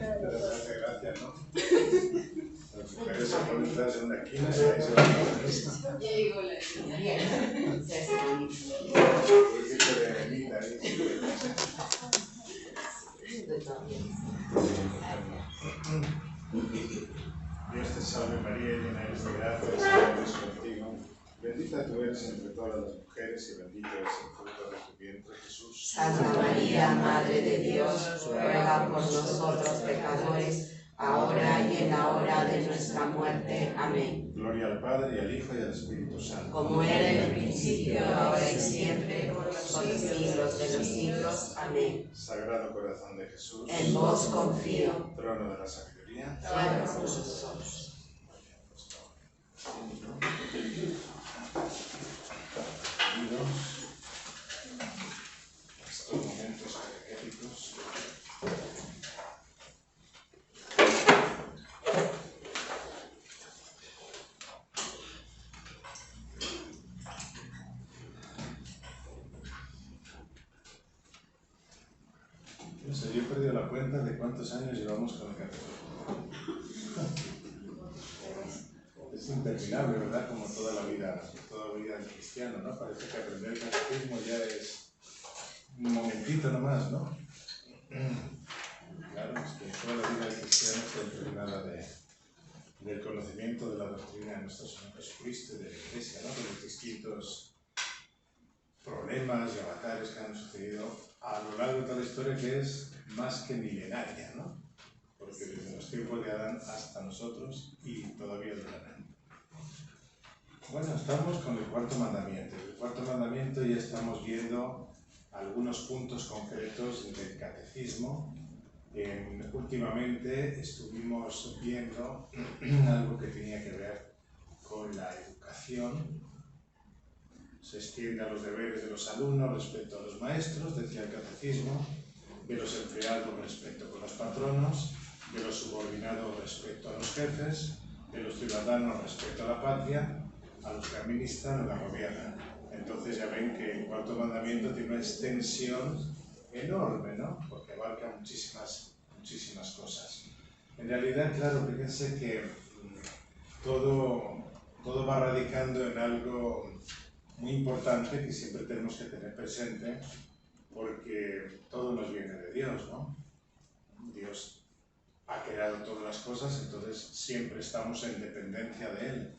Pero me hace gracia, ¿no? Las mujeres se ponen todas en una esquina y ahí se van a Yo digo la niña. Se hace bonito. Dios te salve María, llena eres de gracia, el Señor es contigo. Bendita tú eres entre todas las mujeres y bendito es el fruto de tu vientre, Jesús. Santa María, Madre de Dios, ruega por nosotros pecadores, ahora y en la hora de nuestra muerte. Amén. Gloria al Padre, y al Hijo, y al Espíritu Santo. Como era en el principio, ahora y siempre, por los siglos de los siglos. Amén. Sagrado Corazón de Jesús, en vos confío. Trono de la sabiduría, ruega por nosotros. Estos momentos catequéticos. No sé, yo he perdido la cuenta de cuántos años llevamos con el catecismo. Es interminable, ¿verdad? Como toda la vida del cristiano, ¿no? Parece que aprender el catecismo ya es un momentito nomás, ¿no? Claro, es que toda la vida del cristiano está impregnada del conocimiento de la doctrina de nuestro Señor Jesucristo y de la Iglesia, ¿no? De los distintos problemas y avatares que han sucedido a lo largo de toda la historia, que es más que milenaria, ¿no? Porque desde los tiempos de Adán hasta nosotros y todavía durarán. Bueno, estamos con el cuarto mandamiento. El cuarto mandamiento ya estamos viendo algunos puntos concretos del catecismo. Últimamente estuvimos viendo algo que tenía que ver con la educación. Se extiende a los deberes de los alumnos respecto a los maestros, decía el catecismo, de los empleados respecto con los patronos, de los subordinados respecto a los jefes, de los ciudadanos respecto a la patria, a los que administran o la gobiernan. Entonces ya ven que el cuarto mandamiento tiene una extensión enorme, ¿no? Porque abarca muchísimas cosas. En realidad, claro, fíjense que todo va radicando en algo muy importante que siempre tenemos que tener presente, porque todo nos viene de Dios, ¿no? Dios ha creado todas las cosas, entonces siempre estamos en dependencia de Él.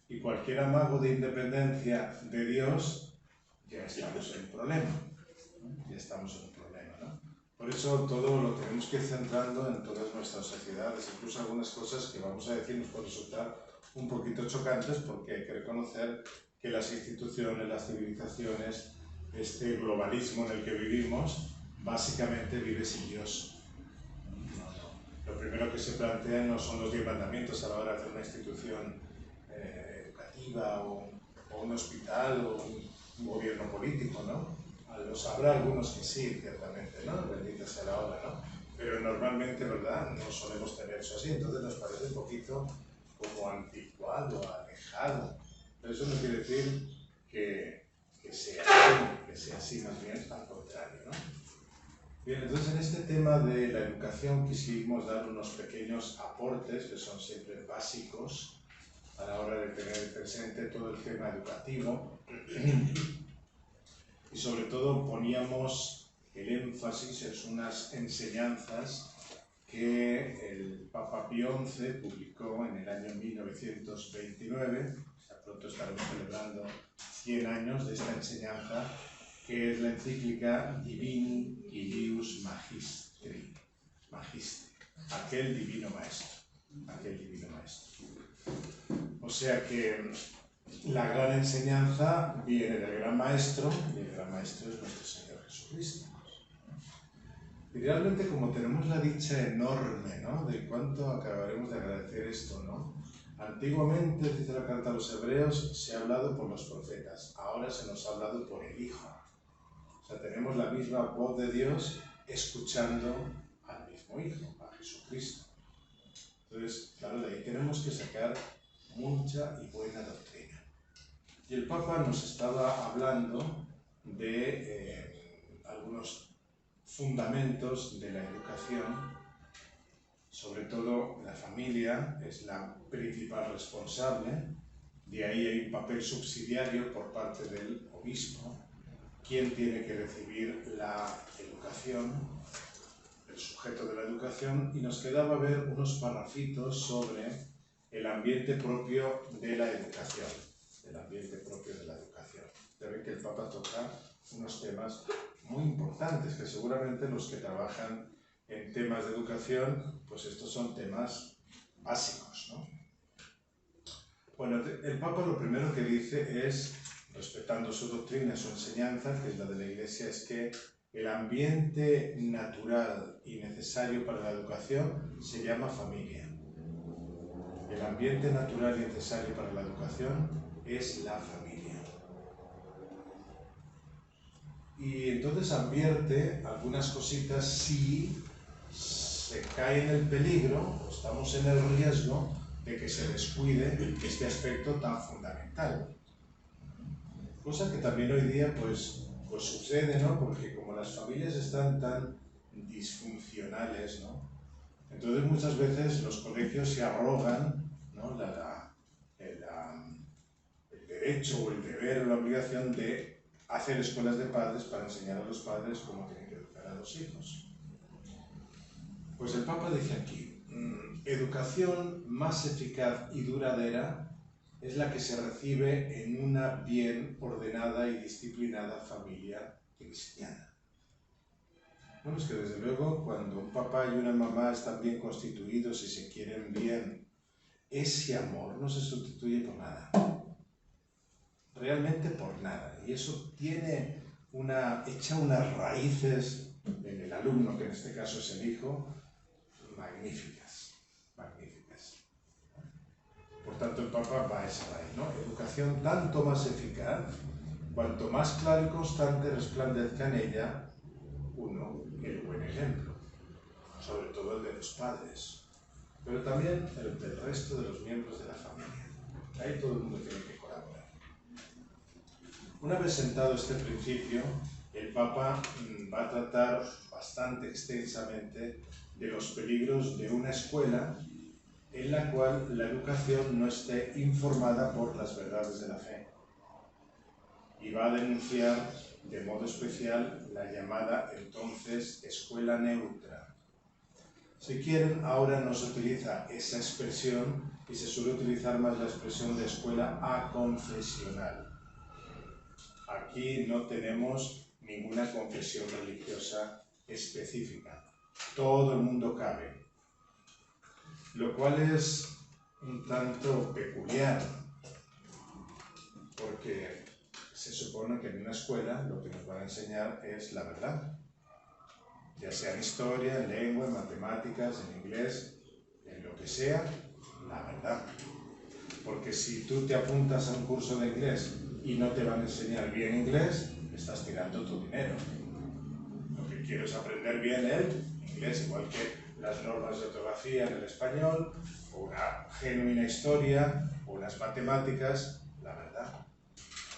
Y cualquier amago de independencia de Dios, ya estamos en un problema, ¿no? Ya estamos en un problema, ¿no? Por eso todo lo tenemos que ir centrando en todas nuestras sociedades, incluso algunas cosas que vamos a decir nos pueden resultar un poquito chocantes, porque hay que reconocer que las instituciones, las civilizaciones, este globalismo en el que vivimos, básicamente vive sin Dios. Lo primero que se plantea no son los 10 mandamientos a la hora de hacer una institución educativa o un hospital o un gobierno político, ¿no? Habrá algunos que sí, ciertamente, ¿no? Bendita sea la hora, ¿no? Pero normalmente, ¿verdad?, no solemos tener eso así, entonces nos parece un poquito como anticuado, alejado. Pero eso no quiere decir que sea así, más bien al contrario, ¿no? Bien, entonces en este tema de la educación quisimos dar unos pequeños aportes que son siempre básicos a la hora de tener presente todo el tema educativo y sobre todo poníamos el énfasis en unas enseñanzas que el Papa Pío XI publicó en el año 1929, o sea, pronto estaremos celebrando 100 años de esta enseñanza, que es la encíclica Divini Ilius Magistri, aquel divino maestro. O sea que la gran enseñanza viene del gran maestro, y el gran maestro es nuestro Señor Jesucristo. Y realmente, como tenemos la dicha enorme, ¿no?, de cuánto acabaremos de agradecer esto, ¿no? Antiguamente, dice la carta a los hebreos, se ha hablado por los profetas, ahora se nos ha hablado por el Hijo. O sea, tenemos la misma voz de Dios escuchando al mismo Hijo, a Jesucristo. Entonces, claro, de ahí tenemos que sacar mucha y buena doctrina. Y el Papa nos estaba hablando de algunos fundamentos de la educación Sobre todo la familia es la principal responsable, de ahí hay un papel subsidiario por parte del obispo, quien tiene que recibir la educación, el sujeto de la educación, y nos quedaba ver unos parrafitos sobre el ambiente propio de la educación, Ya ven que el Papa toca unos temas muy importantes, que seguramente los que trabajan en temas de educación, pues estos son temas básicos, ¿no? Bueno, el Papa lo primero que dice es, respetando su doctrina, su enseñanza, que es la de la Iglesia, es que el ambiente natural y necesario para la educación se llama familia. El ambiente natural y necesario para la educación es la familia. Y entonces advierte algunas cositas si se cae en el peligro, o estamos en el riesgo de que se descuide este aspecto tan fundamental. Cosa que también hoy día pues sucede, ¿no? Porque como las familias están tan disfuncionales, ¿no? Entonces muchas veces los colegios se arrogan, ¿no? el derecho o el deber o la obligación de hacer escuelas de padres para enseñar a los padres cómo tienen que educar a los hijos. Pues el Papa dice aquí, educación más eficaz y duradera es la que se recibe en una bien ordenada y disciplinada familia cristiana. Bueno, es que desde luego cuando un papá y una mamá están bien constituidos y se quieren bien, ese amor no se sustituye por nada. Realmente por nada. Y eso tiene echa unas raíces en el alumno, que en este caso es el hijo, magníficas. Por tanto, el Papa va a esa raíz, ¿no? Educación tanto más eficaz, cuanto más claro y constante resplandezca en ella, uno, el buen ejemplo, sobre todo el de los padres, pero también el del resto de los miembros de la familia. Ahí todo el mundo tiene que colaborar. Una vez sentado este principio, el Papa va a tratar bastante extensamente de los peligros de una escuela en la cual la educación no esté informada por las verdades de la fe. Y va a denunciar de modo especial la llamada entonces escuela neutra. Si quieren, ahora no se utiliza esa expresión y se suele utilizar más la expresión de escuela aconfesional. Aquí no tenemos ninguna confesión religiosa específica. Todo el mundo cabe. Lo cual es un tanto peculiar, porque se supone que en una escuela lo que nos van a enseñar es la verdad, ya sea en historia, en lengua, en matemáticas, en inglés, en lo que sea, la verdad. Porque si tú te apuntas a un curso de inglés y no te van a enseñar bien inglés, estás tirando tu dinero. Lo que quiero es aprender bien el inglés, igual que las normas de ortografía en el español, o una genuina historia, o unas matemáticas, la verdad.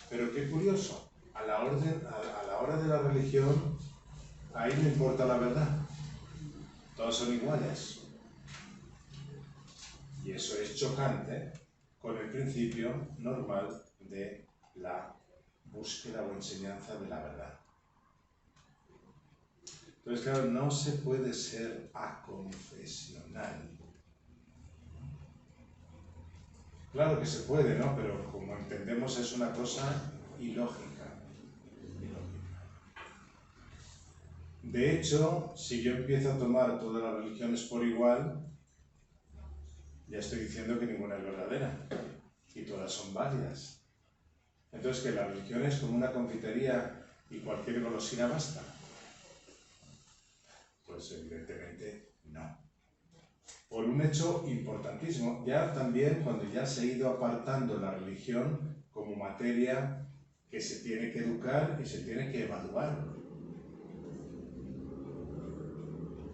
Pero qué curioso, a la hora de la religión, ahí no importa la verdad. Todos son iguales. Y eso es chocante con el principio normal de la búsqueda o enseñanza de la verdad. Entonces, claro, no se puede ser aconfesional. Claro que se puede, ¿no? Pero como entendemos es una cosa ilógica. De hecho, si yo empiezo a tomar todas las religiones por igual, ya estoy diciendo que ninguna es verdadera y todas son válidas. Entonces, ¿que la religión es como una confitería y cualquier golosina basta? Pues evidentemente no. Por un hecho importantísimo, ya también cuando ya se ha ido apartando la religión como materia que se tiene que educar y se tiene que evaluar.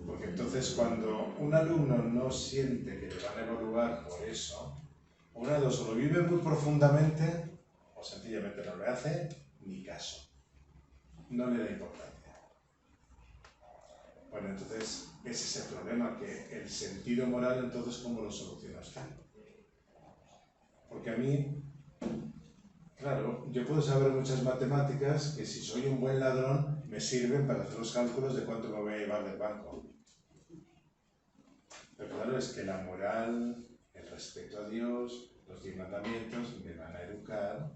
Porque entonces cuando un alumno no siente que le van a evaluar por eso, una de dos, o lo vive muy profundamente o sencillamente no le hace ni caso. No le da importancia. Bueno, entonces ese es el problema, que el sentido moral, entonces, ¿cómo lo soluciona usted? Porque a mí, claro, yo puedo saber muchas matemáticas que si soy un buen ladrón me sirven para hacer los cálculos de cuánto me voy a llevar del banco. Pero claro, es que la moral, el respeto a Dios, los 10 mandamientos me van a educar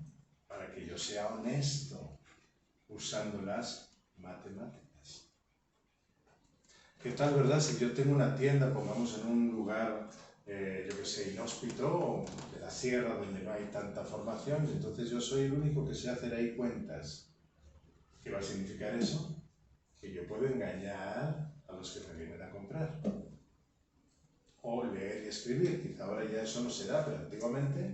para que yo sea honesto usando las matemáticas. ¿Qué tal, verdad? Si yo tengo una tienda, pongamos en un lugar, yo que sé, inhóspito, o de la sierra donde no hay tanta formación, y entonces yo soy el único que sé hacer ahí cuentas. ¿Qué va a significar eso? Que yo puedo engañar a los que me vienen a comprar. O leer y escribir. Quizá ahora ya eso no será, pero antiguamente,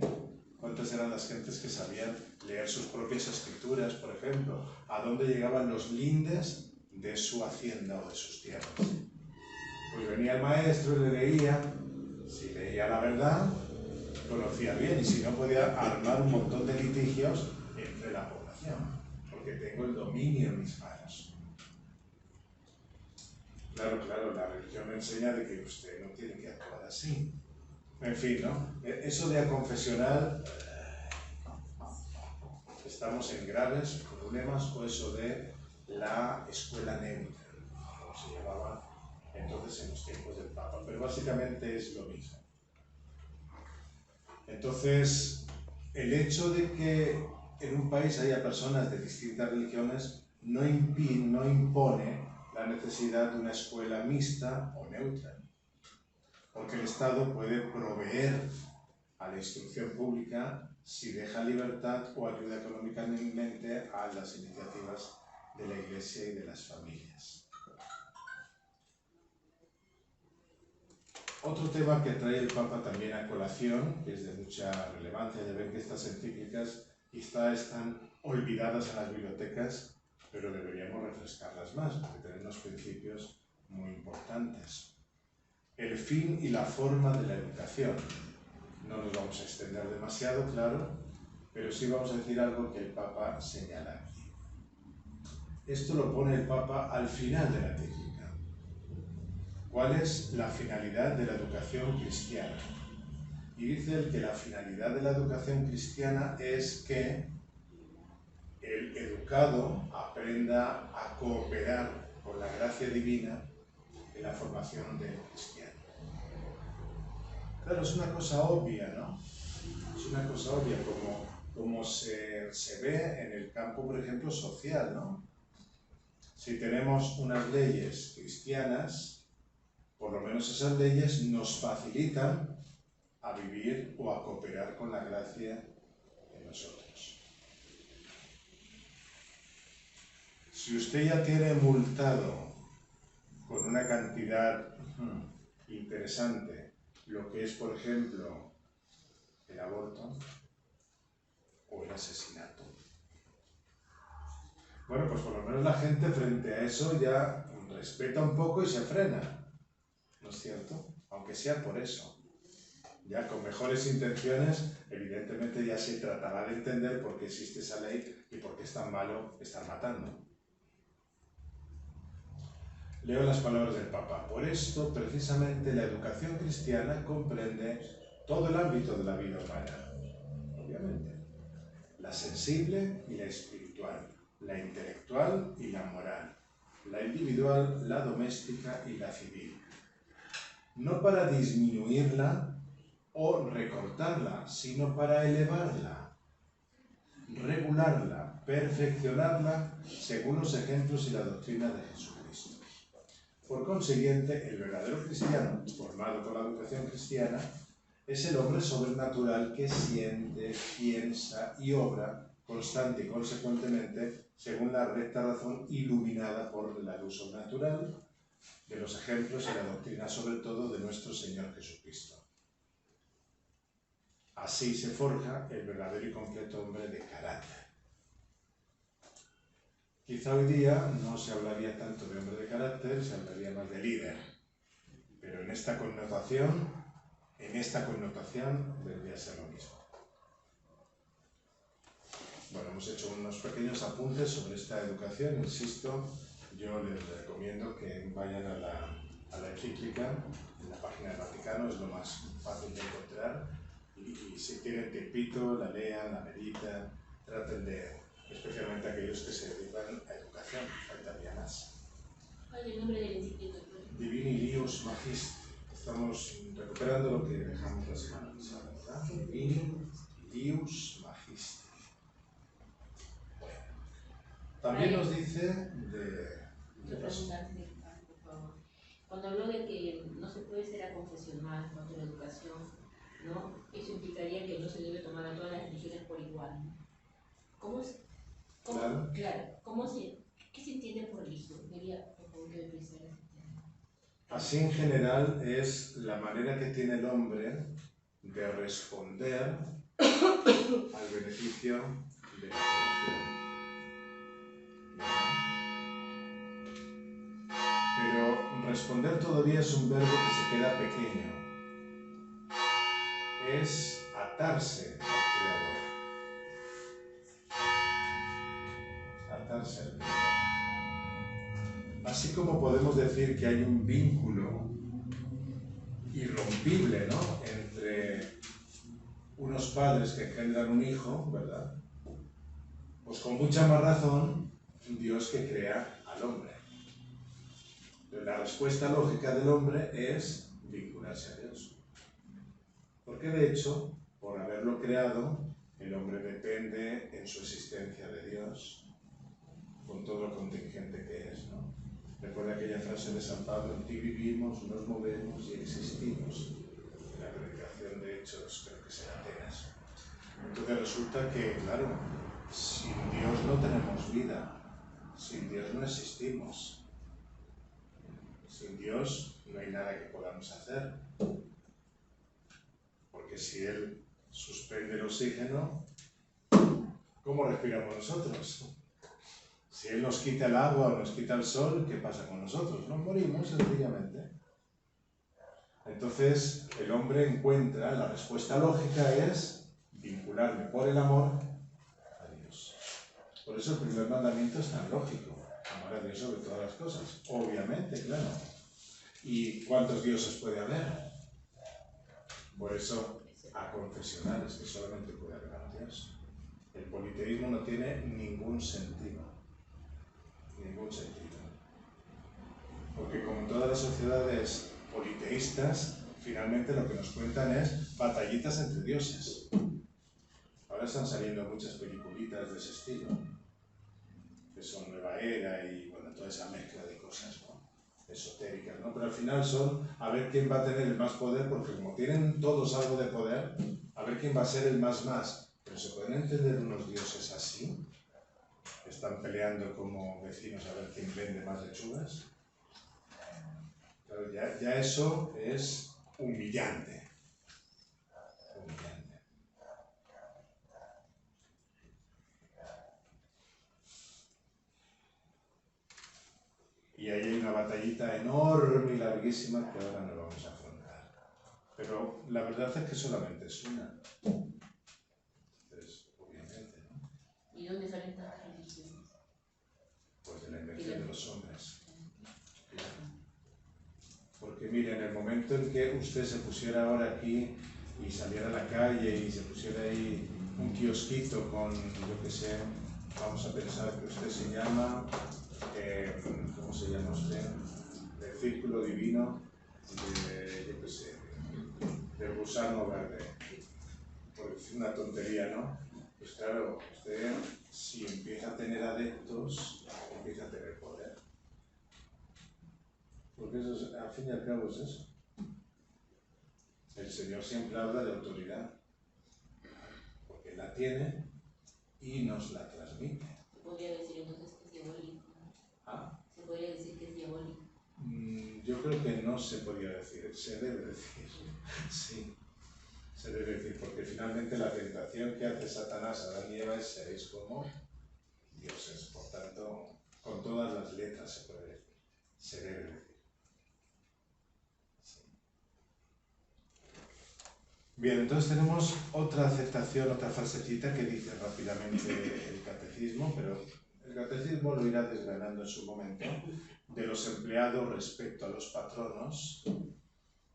¿cuántas eran las gentes que sabían leer sus propias escrituras, por ejemplo? ¿A dónde llegaban los lindes de su hacienda o de sus tierras? Pues venía el maestro y le leía. Si leía la verdad, conocía bien, y si no, podía armar un montón de litigios entre la población, porque tengo el dominio en mis manos. Claro, la religión me enseña de que usted no tiene que actuar así. En fin, ¿no? Eso de aconfesional, estamos en graves problemas, o eso de la escuela neutra, como se llamaba entonces en los tiempos del Papa, pero básicamente es lo mismo. Entonces, el hecho de que en un país haya personas de distintas religiones no impone la necesidad de una escuela mixta o neutra, porque el Estado puede proveer a la instrucción pública si deja libertad o ayuda económicamente a las iniciativas de la Iglesia y de las familias. Otro tema que trae el Papa también a colación, que es de mucha relevancia, ya ven que estas encíclicas quizá están olvidadas en las bibliotecas, pero deberíamos refrescarlas más, porque tienen unos principios muy importantes. El fin y la forma de la educación. No nos vamos a extender demasiado, claro, pero sí vamos a decir algo que el Papa señala aquí. Esto lo pone el Papa al final de la encíclica. ¿Cuál es la finalidad de la educación cristiana? Y dice él que la finalidad de la educación cristiana es que el educado aprenda a cooperar con la gracia divina en la formación del cristiano. Claro, es una cosa obvia, ¿no? Es una cosa obvia, como se ve en el campo, por ejemplo, social, ¿no? Si tenemos unas leyes cristianas, por lo menos esas leyes nos facilitan a vivir o a cooperar con la gracia en nosotros. Si usted ya tiene multado con una cantidad interesante lo que es, por ejemplo, el aborto o el asesinato, bueno, pues por lo menos la gente frente a eso ya respeta un poco y se frena, ¿no es cierto? Aunque sea por eso. Ya con mejores intenciones, evidentemente ya se tratará de entender por qué existe esa ley y por qué es tan malo estar matando. Leo las palabras del Papa. Por esto, precisamente, la educación cristiana comprende todo el ámbito de la vida humana, obviamente. La sensible y la espiritual, la intelectual y la moral, la individual, la doméstica y la civil. No para disminuirla o recortarla, sino para elevarla, regularla, perfeccionarla según los ejemplos y la doctrina de Jesucristo. Por consiguiente, el verdadero cristiano, formado por la educación cristiana, es el hombre sobrenatural que siente, piensa y obra constante y consecuentemente según la recta razón iluminada por la luz sobrenatural de los ejemplos y la doctrina sobre todo de nuestro Señor Jesucristo. Así se forja el verdadero y completo hombre de carácter. Quizá hoy día no se hablaría tanto de hombre de carácter, se hablaría más de líder. Pero en esta connotación debería ser lo mismo. Bueno, hemos hecho unos pequeños apuntes sobre esta educación, insisto, yo les recomiendo que vayan a la encíclica, en la página del Vaticano, es lo más fácil de encontrar, y si tienen tiempito, la lean, la meditan, traten de, especialmente aquellos que se dedican a educación, faltaría más. ¿Cuál es el nombre del encíclica? Divini Lius Magister. Estamos recuperando lo que dejamos la semana pasada, ¿verdad? Divini Lius Magister. Bueno. También nos dice de... Una pregunta antes de que por favor. Cuando habló de que no se puede ser aconfesional en cuanto a la educación, ¿no? Eso implicaría que no se debe tomar a todas las religiones por igual, ¿no? Claro. ¿Qué se entiende por religión? Quería, por favor, que me precisara ese tema. Así en general es la manera que tiene el hombre de responder al beneficio de la creación. Pero responder todavía es un verbo que se queda pequeño. Es atarse al Creador. Atarse al Creador. Así como podemos decir que hay un vínculo irrompible, ¿no?, entre unos padres que engendran un hijo, ¿verdad? Pues con mucha más razón, Dios que crea al hombre. La respuesta lógica del hombre es vincularse a Dios. Porque de hecho, por haberlo creado, el hombre depende en su existencia de Dios, con todo lo contingente que es, ¿no? Recuerda aquella frase de San Pablo: en ti vivimos, nos movemos y existimos. En la predicación de Hechos, creo que será Atenas. Entonces resulta que, claro, sin Dios no tenemos vida, sin Dios no existimos. Sin Dios no hay nada que podamos hacer. Porque si Él suspende el oxígeno, ¿cómo respiramos nosotros? Si Él nos quita el agua o nos quita el sol, ¿qué pasa con nosotros? Nos morimos sencillamente. Entonces, el hombre encuentra, la respuesta lógica es vincularme por el amor a Dios. Por eso el primer mandamiento es tan lógico: amar a Dios sobre todas las cosas. Obviamente, claro. ¿Y cuántos dioses puede haber? Por eso, aconfesionales, que solamente puede haber a Dios. El politeísmo no tiene ningún sentido. Ningún sentido. Porque como en todas las sociedades politeístas, finalmente lo que nos cuentan es batallitas entre dioses. Ahora están saliendo muchas peliculitas de ese estilo, que son Nueva Era y bueno, toda esa mezcla de cosas, ¿no?, esotéricas, ¿no? Pero al final son a ver quién va a tener el más poder, porque como tienen todos algo de poder, a ver quién va a ser el más. Pero ¿se pueden entender unos dioses así? Están peleando como vecinos a ver quién vende más lechugas. Claro, ya eso es humillante. Humillante. Y ahí hay una batallita enorme y larguísima que ahora no vamos a afrontar. Pero la verdad es que solamente es una. Entonces, obviamente, ¿no? ¿Y dónde salen estas religiones? Pues de la invención de los hombres. Porque mire, en el momento en que usted se pusiera ahora aquí y saliera a la calle y se pusiera ahí un kiosquito con, yo qué sé, vamos a pensar que usted se llama, ¿cómo se llama usted? Del Círculo Divino de, yo qué sé, del Gusano Verde. Por decir una tontería, ¿no? Pues claro, usted, si empieza a tener adeptos, empieza a tener poder. Porque eso es, al fin y al cabo es eso. El Señor siempre habla de autoridad, porque la tiene y nos la transmite. ¿Se podría decir entonces que es diabólico? ¿Ah? ¿Se podría decir que es diabólico? Yo creo que no se podría decir, se debe decir. Sí, se debe decir, porque finalmente la tentación que hace Satanás a Adán y Eva es: seréis como dioses. Por tanto, con todas las letras se puede decir, se debe decir. Bien, entonces tenemos otra aceptación, otra frasecita que dice rápidamente el catecismo, pero el catecismo lo irá desgranando en su momento, de los empleados respecto a los patronos.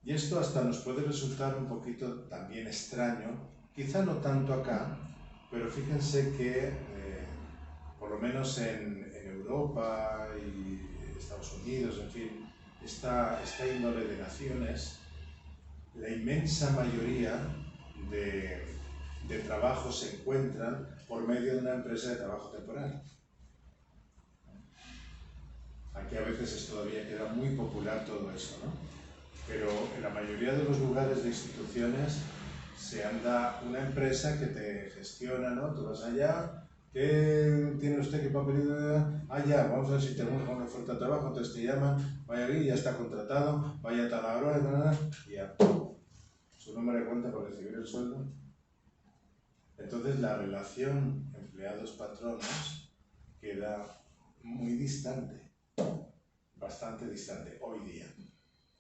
Y esto hasta nos puede resultar un poquito también extraño, quizá no tanto acá, pero fíjense que por lo menos en Europa y Estados Unidos, en fin, esta índole de naciones, la inmensa mayoría de trabajos se encuentran por medio de una empresa de trabajo temporal. Aquí a veces todavía queda muy popular todo eso, ¿no? Pero en la mayoría de los lugares de instituciones se anda una empresa que te gestiona, ¿no? Tú vas allá, ¿qué tiene usted? ¿Qué papelito? Ya, vamos a ver si tenemos una oferta de trabajo, entonces te llaman, vaya aquí, ya está contratado, vaya a tal hora, y ya. Su número de cuenta para recibir el sueldo. Entonces la relación empleados-patronos queda muy distante, bastante distante hoy día.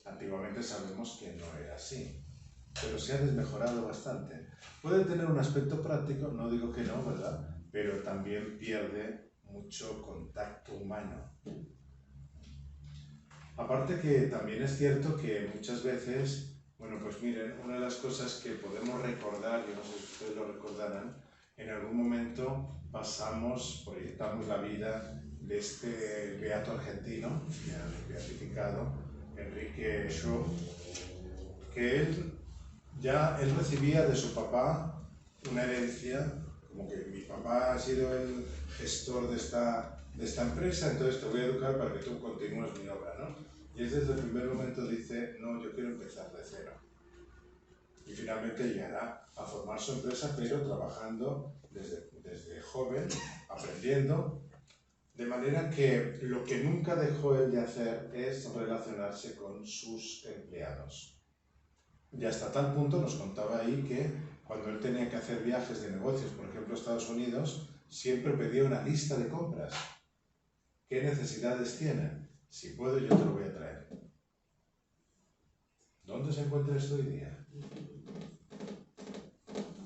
Antiguamente sabemos que no era así, pero se ha desmejorado bastante. Puede tener un aspecto práctico, no digo que no, ¿verdad? Pero también pierde mucho contacto humano. Aparte que también es cierto que muchas veces, bueno, pues miren, una de las cosas que podemos recordar, yo no sé si ustedes lo recordarán, en algún momento proyectamos la vida de este beato argentino, ya beatificado, Enrique Shaw, que él recibía de su papá una herencia, como que mi papá ha sido el gestor de esta empresa, entonces te voy a educar para que tú continúes mi obra, ¿no? Y él desde el primer momento dice, no, yo quiero empezar de cero. Y finalmente llegará a formar su empresa, pero trabajando desde joven, aprendiendo, de manera que lo que nunca dejó él de hacer es relacionarse con sus empleados. Y hasta tal punto nos contaba ahí que cuando él tenía que hacer viajes de negocios, por ejemplo a Estados Unidos, siempre pedía una lista de compras. ¿Qué necesidades tienen? Si puedo, yo te lo voy a traer. ¿Dónde se encuentra esto hoy día?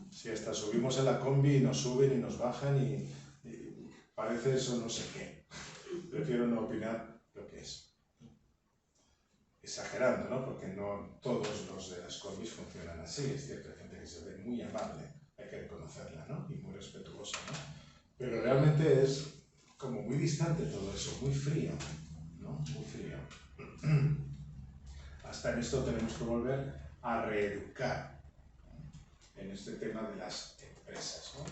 Si hasta subimos a la combi y nos suben y nos bajan y parece eso no sé qué. Prefiero no opinar lo que es. Exagerando, ¿no? Porque no todos los de las combis funcionan así. Es cierto, hay gente que se ve muy amable, hay que reconocerla, ¿no? Y muy respetuosa, ¿no? Pero realmente es como muy distante todo eso, muy frío, ¿no? Muy frío. Hasta en esto tenemos que volver a reeducar en este tema de las empresas, ¿no?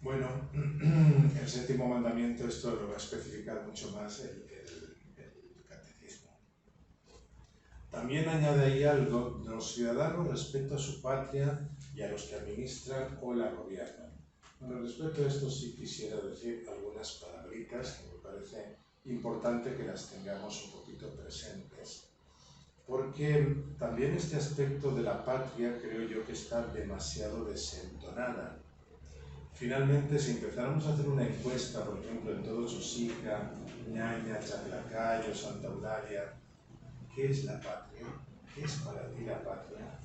Bueno, el séptimo mandamiento, esto lo va a especificar mucho más el catecismo. También añade ahí algo de los ciudadanos respecto a su patria y a los que administran o la gobiernan. Bueno, respecto a esto sí quisiera decir algunas palabritas que me parece importante que las tengamos un poquito presentes. Porque también este aspecto de la patria creo yo que está demasiado desentonada. Finalmente, si empezáramos a hacer una encuesta, por ejemplo, en todo Chosica, Ñaña, Chaclacayo, Santa Eulalia, ¿qué es la patria? ¿Qué es para ti la patria?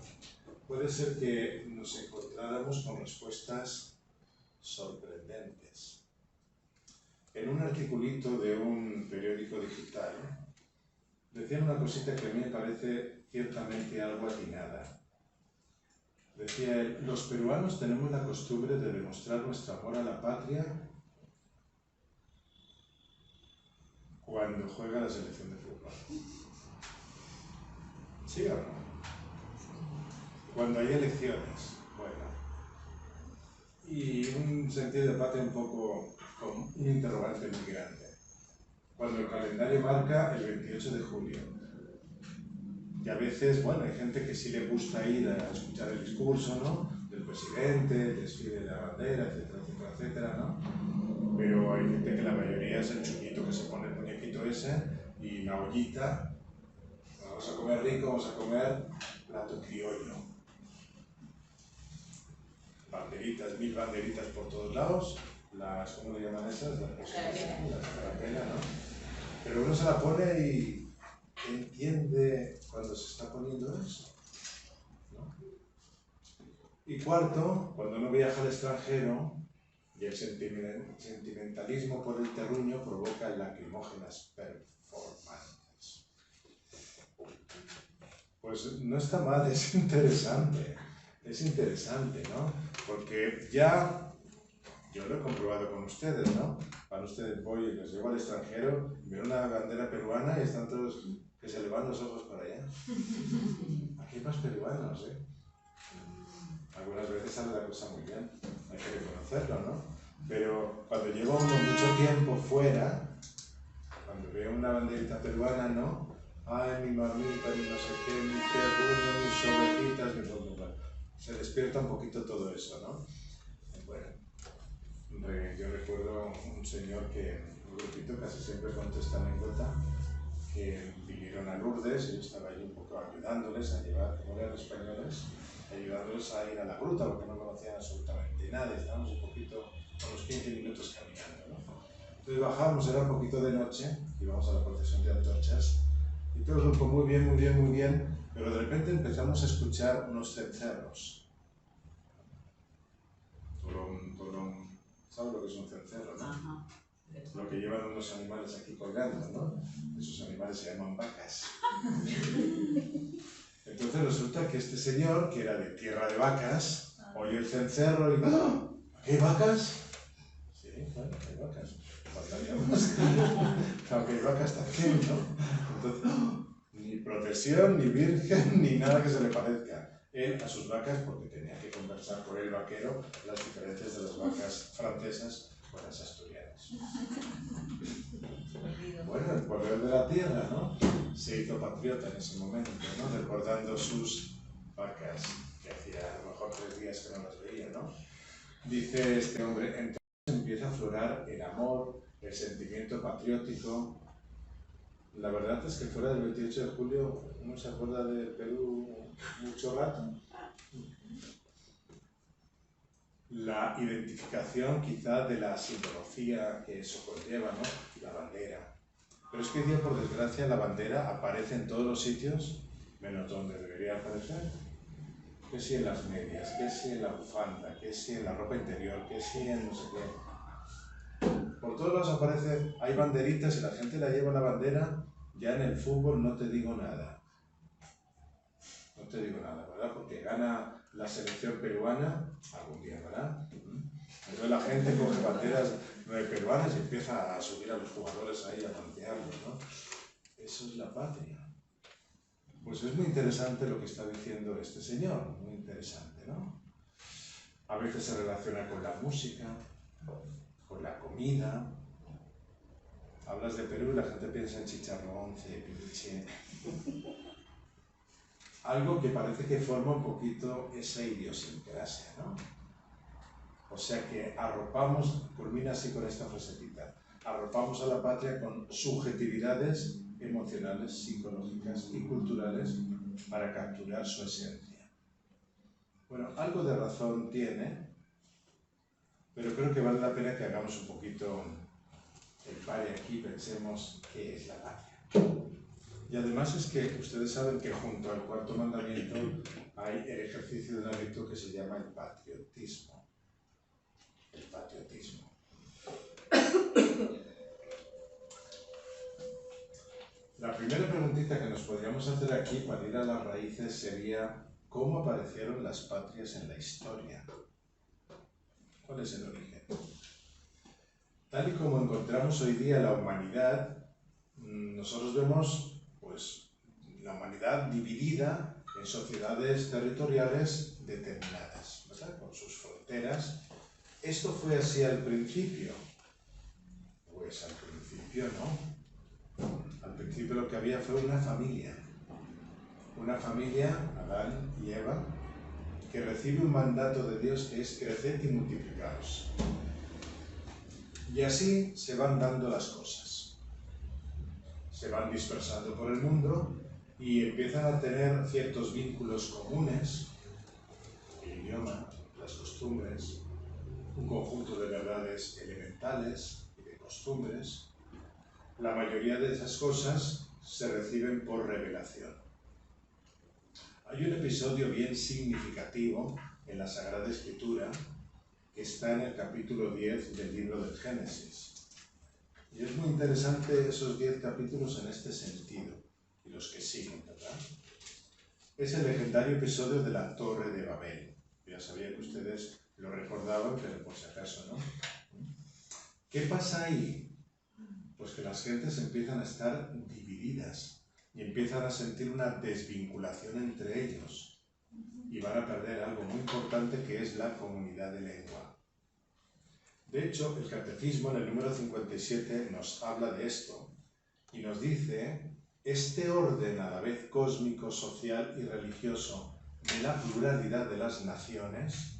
Puede ser que nos encontráramos con respuestas sorprendentes. En un articulito de un periódico digital, decían una cosita que a mí me parece ciertamente algo atinada. Decía él, los peruanos tenemos la costumbre de demostrar nuestro amor a la patria cuando juega la selección de fútbol. ¿Sí o no? Cuando hay elecciones, bueno. Y un sentido de patria un poco con un interrogante muy grande. Cuando el calendario marca el 28 de julio. Y a veces, bueno, hay gente que sí le gusta ir a escuchar el discurso, ¿no? Del presidente, el desfile de la bandera, etcétera, etcétera, etcétera, ¿no? Pero hay gente que la mayoría es el chulito que se pone el muñequito ese y la ollita. Vamos a comer rico, vamos a comer plato criollo. Banderitas, 1000 banderitas por todos lados. ¿Cómo le llaman esas? Las carapela, ¿no? Pero uno se la pone y entiende cuando se está poniendo eso, ¿no? Y cuarto, cuando uno viaja al extranjero, y el sentimentalismo por el terruño provoca lacrimógenas performances. Pues no está mal, es interesante, ¿no? Porque ya, yo lo he comprobado con ustedes, ¿no? Van ustedes, voy y les llevo al extranjero, ven una bandera peruana y están todos que se le van los ojos para allá. Aquí hay más peruanos, ¿eh? Algunas veces sale la cosa muy bien, hay que reconocerlo, ¿no? Pero cuando llevo uno mucho tiempo fuera, cuando veo una banderita peruana, ¿no? Ay, mi mamita, mi no sé qué, mi terruño, mis ovejita, mi todo. Se despierta un poquito todo eso, ¿no? Bueno, yo recuerdo un señor un grupito, casi siempre cuento esta anécdota, que vinieron a Lourdes y yo estaba ahí un poco ayudándoles a llevar, como eran españoles, ayudándoles a ir a la gruta porque no conocían absolutamente nada, estábamos un poquito, unos 15 minutos caminando, ¿no? Entonces bajamos, era un poquito de noche, íbamos a la procesión de antorchas y todo el grupo muy bien, pero de repente empezamos a escuchar unos cencerros. ¿Sabes lo que es un cencerro, no? Ajá. Lo que llevan unos animales aquí colgando, ¿no? Esos animales se llaman vacas. Entonces resulta que este señor, que era de tierra de vacas, oye el cencerro y ¡ah! ¿Aquí hay vacas? Sí, claro, hay vacas. Faltaría más. Claro que hay vacas también, ¿no? Entonces, ni procesión, ni virgen, ni nada que se le parezca. Él a sus vacas, porque tenía que conversar con el vaquero las diferencias de las vacas francesas con las asturianas. Bueno, el poder de la tierra, ¿no? Se hizo patriota en ese momento, ¿no? Recordando sus vacas, que hacía a lo mejor 3 días que no las veía, ¿no? Dice este hombre, entonces empieza a aflorar el amor, el sentimiento patriótico. La verdad es que fuera del 28 de julio uno se acuerda del Perú mucho rato. La identificación quizá de la simbología que eso conlleva, ¿no? La bandera. Pero es que hoy día, por desgracia, la bandera aparece en todos los sitios, menos donde debería aparecer. Que si en las medias, que si en la bufanda, que si en la ropa interior, que si en no sé qué. Por todos lados aparece, hay banderitas y la gente la lleva la bandera. Ya en el fútbol no te digo nada. No te digo nada, ¿verdad? Porque gana la selección peruana, algún día, ¿verdad? Entonces la gente coge banderas peruanas y empieza a subir a los jugadores ahí, a plantearlos, ¿no? Eso es la patria. Pues es muy interesante lo que está diciendo este señor, muy interesante, ¿no? A veces se relaciona con la música, con la comida. Hablas de Perú y la gente piensa en chicharrón, ceviche. Algo que parece que forma un poquito esa idiosincrasia, ¿no? O sea que arropamos, culmina así con esta frasetita, arropamos a la patria con subjetividades emocionales, psicológicas y culturales para capturar su esencia. Bueno, algo de razón tiene, pero creo que vale la pena que hagamos un poquito el pare aquí, pensemos qué es la patria. Y además es que ustedes saben que junto al cuarto mandamiento hay el ejercicio de una virtud que se llama el patriotismo. El patriotismo. La primera preguntita que nos podríamos hacer aquí para ir a las raíces sería ¿cómo aparecieron las patrias en la historia? ¿Cuál es el origen? Tal y como encontramos hoy día la humanidad, nosotros vemos pues, la humanidad dividida en sociedades territoriales determinadas, ¿verdad? Con sus fronteras. ¿Esto fue así al principio? Pues al principio no. Al principio lo que había fue una familia, Adán y Eva, que recibe un mandato de Dios que es creced y multiplicaos. Y así se van dando las cosas. Se van dispersando por el mundo y empiezan a tener ciertos vínculos comunes, el idioma, las costumbres, un conjunto de verdades elementales y de costumbres. La mayoría de esas cosas se reciben por revelación. Hay un episodio bien significativo en la Sagrada Escritura que está en el capítulo 10 del libro del Génesis. Y es muy interesante esos 10 capítulos en este sentido, y los que siguen, ¿verdad? Es el legendario episodio de la Torre de Babel. Ya sabía que ustedes lo recordaban, pero por si acaso, ¿no? ¿Qué pasa ahí? Pues que las gentes empiezan a estar divididas y empiezan a sentir una desvinculación entre ellos y van a perder algo muy importante, que es la comunidad de lengua. De hecho, el Catecismo en el número 57 nos habla de esto y nos dice: este orden a la vez cósmico, social y religioso de la pluralidad de las naciones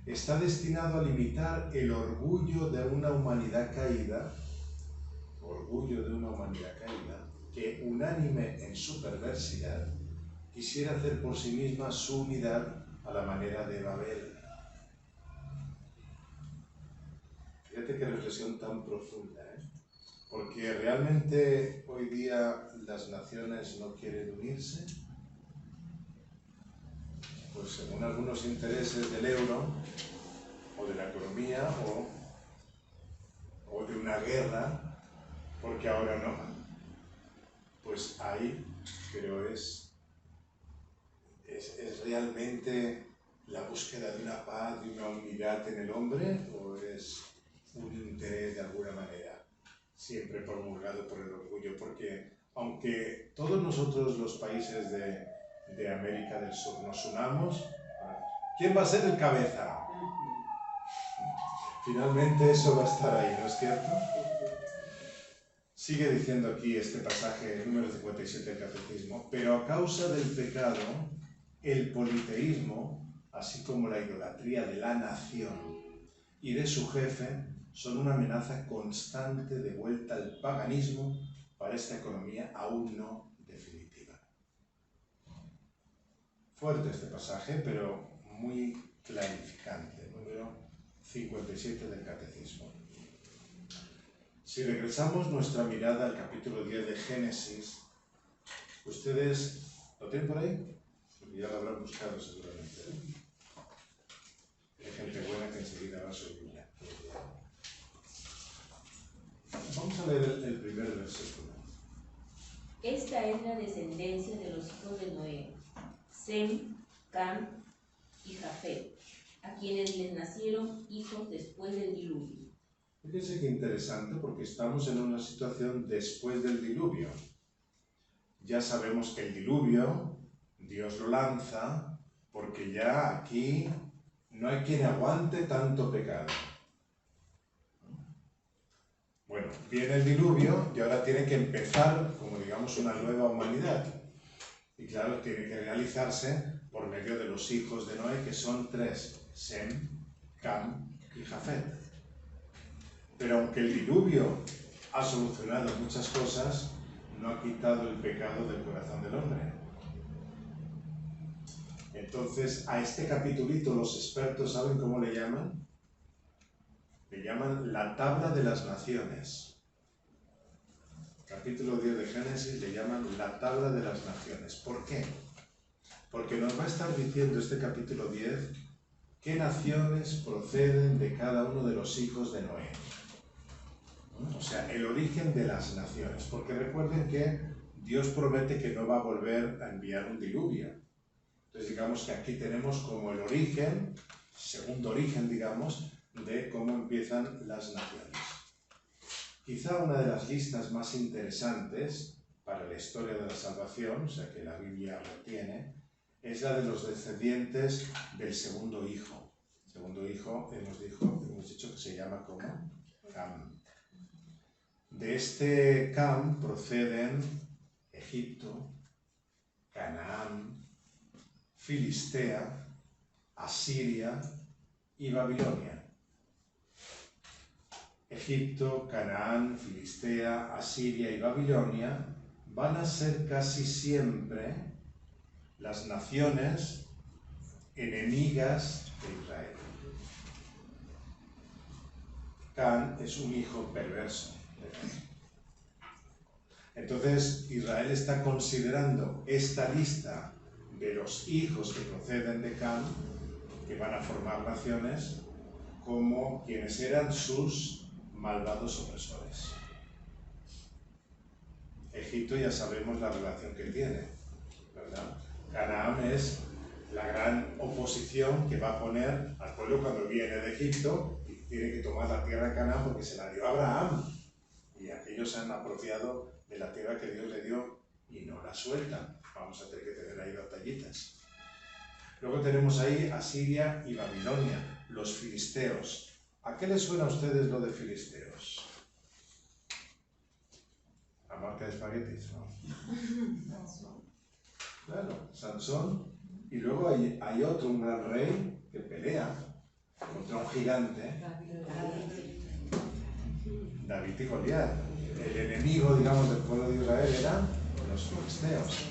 está destinado a limitar el orgullo de una humanidad caída, que, unánime en su perversidad, quisiera hacer por sí misma su unidad a la manera de Babel. Fíjate qué reflexión tan profunda, ¿eh? Porque realmente hoy día las naciones no quieren unirse, pues según algunos intereses del euro, o de la economía, o de una guerra, porque ahora no. Pues ahí creo es realmente la búsqueda de una paz, de una unidad en el hombre, o es un interés de alguna manera, siempre promulgado por el orgullo, porque aunque todos nosotros los países de América del Sur nos unamos, ¿quién va a ser el cabeza? Finalmente eso va a estar ahí, ¿no es cierto? Sigue diciendo aquí este pasaje, número 57 del Catecismo: pero a causa del pecado, el politeísmo, así como la idolatría de la nación y de su jefe, son una amenaza constante de vuelta al paganismo para esta economía aún no definitiva. Fuerte este pasaje, pero muy clarificante, número 57 del Catecismo. Si regresamos nuestra mirada al capítulo 10 de Génesis, ¿ustedes lo tienen por ahí? Porque ya lo habrán buscado seguramente, ¿eh? Hay gente buena que enseguida va a su Biblia. Vamos a leer el primer versículo. Esta es la descendencia de los hijos de Noé, Sem, Cam y Jafet, a quienes les nacieron hijos después del diluvio. Fíjense qué interesante, porque estamos en una situación después del diluvio. Ya sabemos que el diluvio Dios lo lanza porque ya aquí no hay quien aguante tanto pecado. Bueno, viene el diluvio y ahora tiene que empezar, como digamos, una nueva humanidad. Y claro, tiene que realizarse por medio de los hijos de Noé, que son 3, Sem, Cam y Jafet. Pero aunque el diluvio ha solucionado muchas cosas, no ha quitado el pecado del corazón del hombre. Entonces, a este capitulito los expertos ¿saben cómo le llaman? Le llaman la tabla de las naciones. Capítulo 10 de Génesis le llaman la tabla de las naciones. ¿Por qué? Porque nos va a estar diciendo este capítulo 10 qué naciones proceden de cada uno de los hijos de Noé. O sea, el origen de las naciones. Porque recuerden que Dios promete que no va a volver a enviar un diluvio. Entonces digamos que aquí tenemos como el origen, segundo origen digamos, de cómo empiezan las naciones. Quizá una de las listas más interesantes para la historia de la salvación, o sea que la Biblia lo tiene, es la de los descendientes del segundo hijo. El segundo hijo hemos dicho que se llama como Cam. De este Cam proceden Egipto, Canaán, Filistea, Asiria y Babilonia. Egipto, Canaán, Filistea, Asiria y Babilonia van a ser casi siempre las naciones enemigas de Israel. Can es un hijo perverso. Entonces Israel está considerando esta lista de los hijos que proceden de Cam, que van a formar naciones, como quienes eran sus malvados opresores. Egipto ya sabemos la relación que tiene, ¿verdad? Canaán es la gran oposición que va a poner al pueblo cuando viene de Egipto y tiene que tomar la tierra de Canaán porque se la dio a Abraham. Y aquellos se han apropiado de la tierra que Dios le dio y no la sueltan. Vamos a tener que tener ahí batallitas. Luego tenemos ahí Asiria y Babilonia, los filisteos. ¿A qué les suena a ustedes lo de filisteos? A marca de espaguetis, ¿no? Claro, Sansón. Y luego hay otro, un gran rey, que pelea contra un gigante. David y Goliat. El enemigo, digamos, del pueblo de Israel eran los filisteos.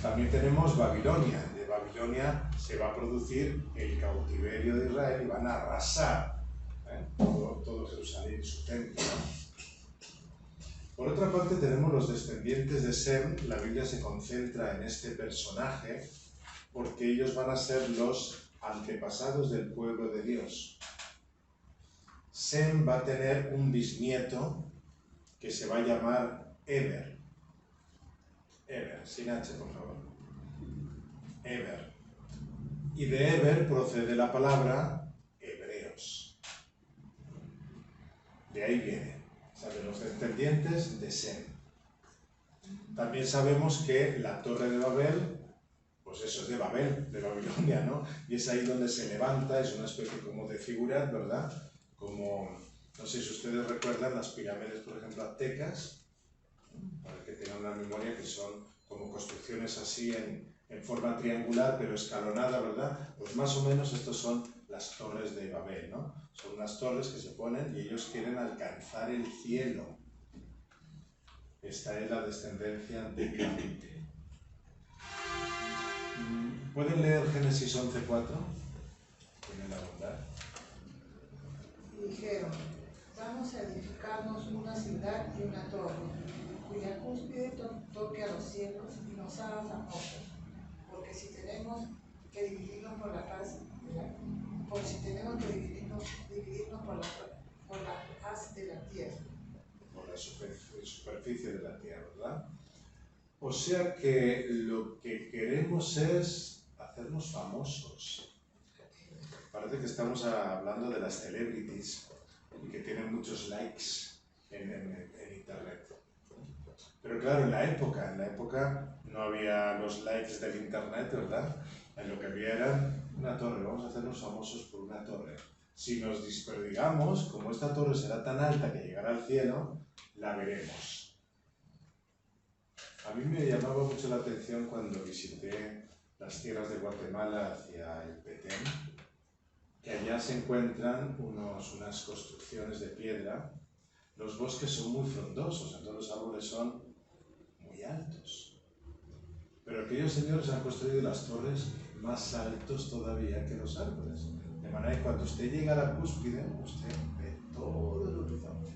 También tenemos Babilonia. De Babilonia se va a producir el cautiverio de Israel y van a arrasar todo Jerusalén y su templo. Por otra parte tenemos los descendientes de Sem. La Biblia se concentra en este personaje porque ellos van a ser los antepasados del pueblo de Dios. Sem va a tener un bisnieto que se va a llamar Eber. Eber, sin H, por favor. Eber. Y de Eber procede la palabra hebreos. De ahí viene, o sea, de los descendientes de Sem. También sabemos que la Torre de Babel, pues eso es de Babel, de Babilonia, ¿no? Y es ahí donde se levanta, es una especie como de figura, ¿verdad? Como, no sé si ustedes recuerdan las pirámides, por ejemplo, aztecas, para que tengan una memoria, que son como construcciones así en forma triangular, pero escalonada, ¿verdad? Pues más o menos estos son las torres de Babel, ¿no? Son unas torres que se ponen y ellos quieren alcanzar el cielo. Esta es la descendencia de Cam. ¿Pueden leer Génesis 11:4? Tienen la bondad. Y dijeron, vamos a edificarnos una ciudad y una torre, cuya cúspide toque a los cielos y nos haga famosos, porque si tenemos que dividirnos por la paz, por la haz de la tierra. Por la superficie de la tierra, ¿verdad? O sea que lo que queremos es hacernos famosos. Parece que estamos hablando de las celebrities y que tienen muchos likes en internet. Pero claro, en la época no había los likes del internet, ¿verdad? En lo que había era una torre, vamos a hacernos famosos por una torre. Si nos desperdigamos, como esta torre será tan alta que llegará al cielo, la veremos. A mí me llamaba mucho la atención cuando visité las tierras de Guatemala hacia el Petén, que allá se encuentran unas construcciones de piedra. Los bosques son muy frondosos, entonces los árboles son muy altos. Pero aquellos señores han construido las torres más altos todavía que los árboles. De manera que cuando usted llega a la cúspide, usted ve todo el horizonte.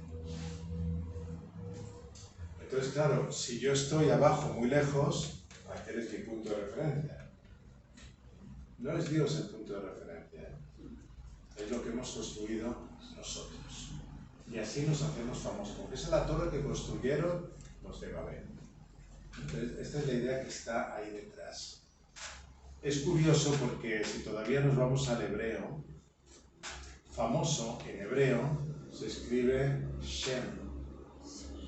Entonces, claro, si yo estoy abajo muy lejos, aquel es mi punto de referencia. No es Dios el punto de referencia, es lo que hemos construido nosotros. Y así nos hacemos famosos, porque esa es la torre que construyeron los de Babel. Entonces, esta es la idea que está ahí detrás. Es curioso porque si todavía nos vamos al hebreo, famoso en hebreo se escribe Shem,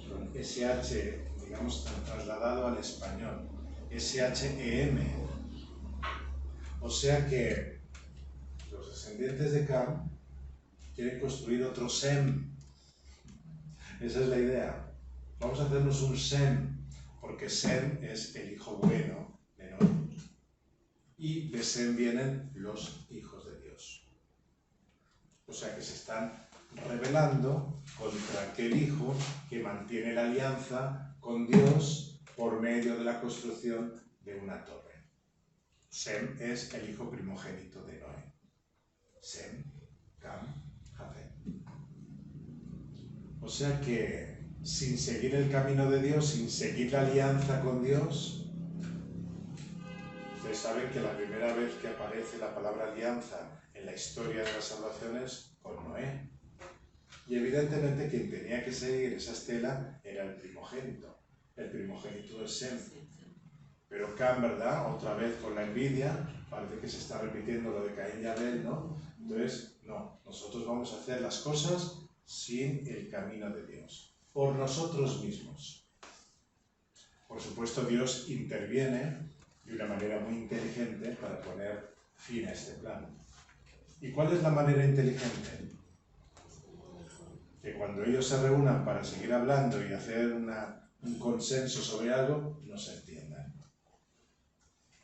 con SH, digamos, trasladado al español, SHEM. O sea que los descendientes de Cam quieren construir otro Sem. Esa es la idea. Vamos a hacernos un Sem, porque Sem es el hijo bueno de Noé. Y de Sem vienen los hijos de Dios. O sea que se están rebelando contra aquel hijo que mantiene la alianza con Dios por medio de la construcción de una torre. Sem es el hijo primogénito de Noé. Sem, Cam, Jafet. O sea que sin seguir el camino de Dios, sin seguir la alianza con Dios, Ustedes saben que la primera vez que aparece la palabra alianza en la historia de la salvación es con Noé. Y evidentemente quien tenía que seguir esa estela era el primogénito. El primogénito es Sem. Pero Cam, ¿verdad? Otra vez con la envidia, parece que se está repitiendo lo de Caín y Abel, ¿no? Entonces, no, nosotros vamos a hacer las cosas sin el camino de Dios, por nosotros mismos. Por supuesto, Dios interviene de una manera muy inteligente para poner fin a este plan. ¿Y cuál es la manera inteligente? Que cuando ellos se reúnan para seguir hablando y hacer un consenso sobre algo, no se entiendan.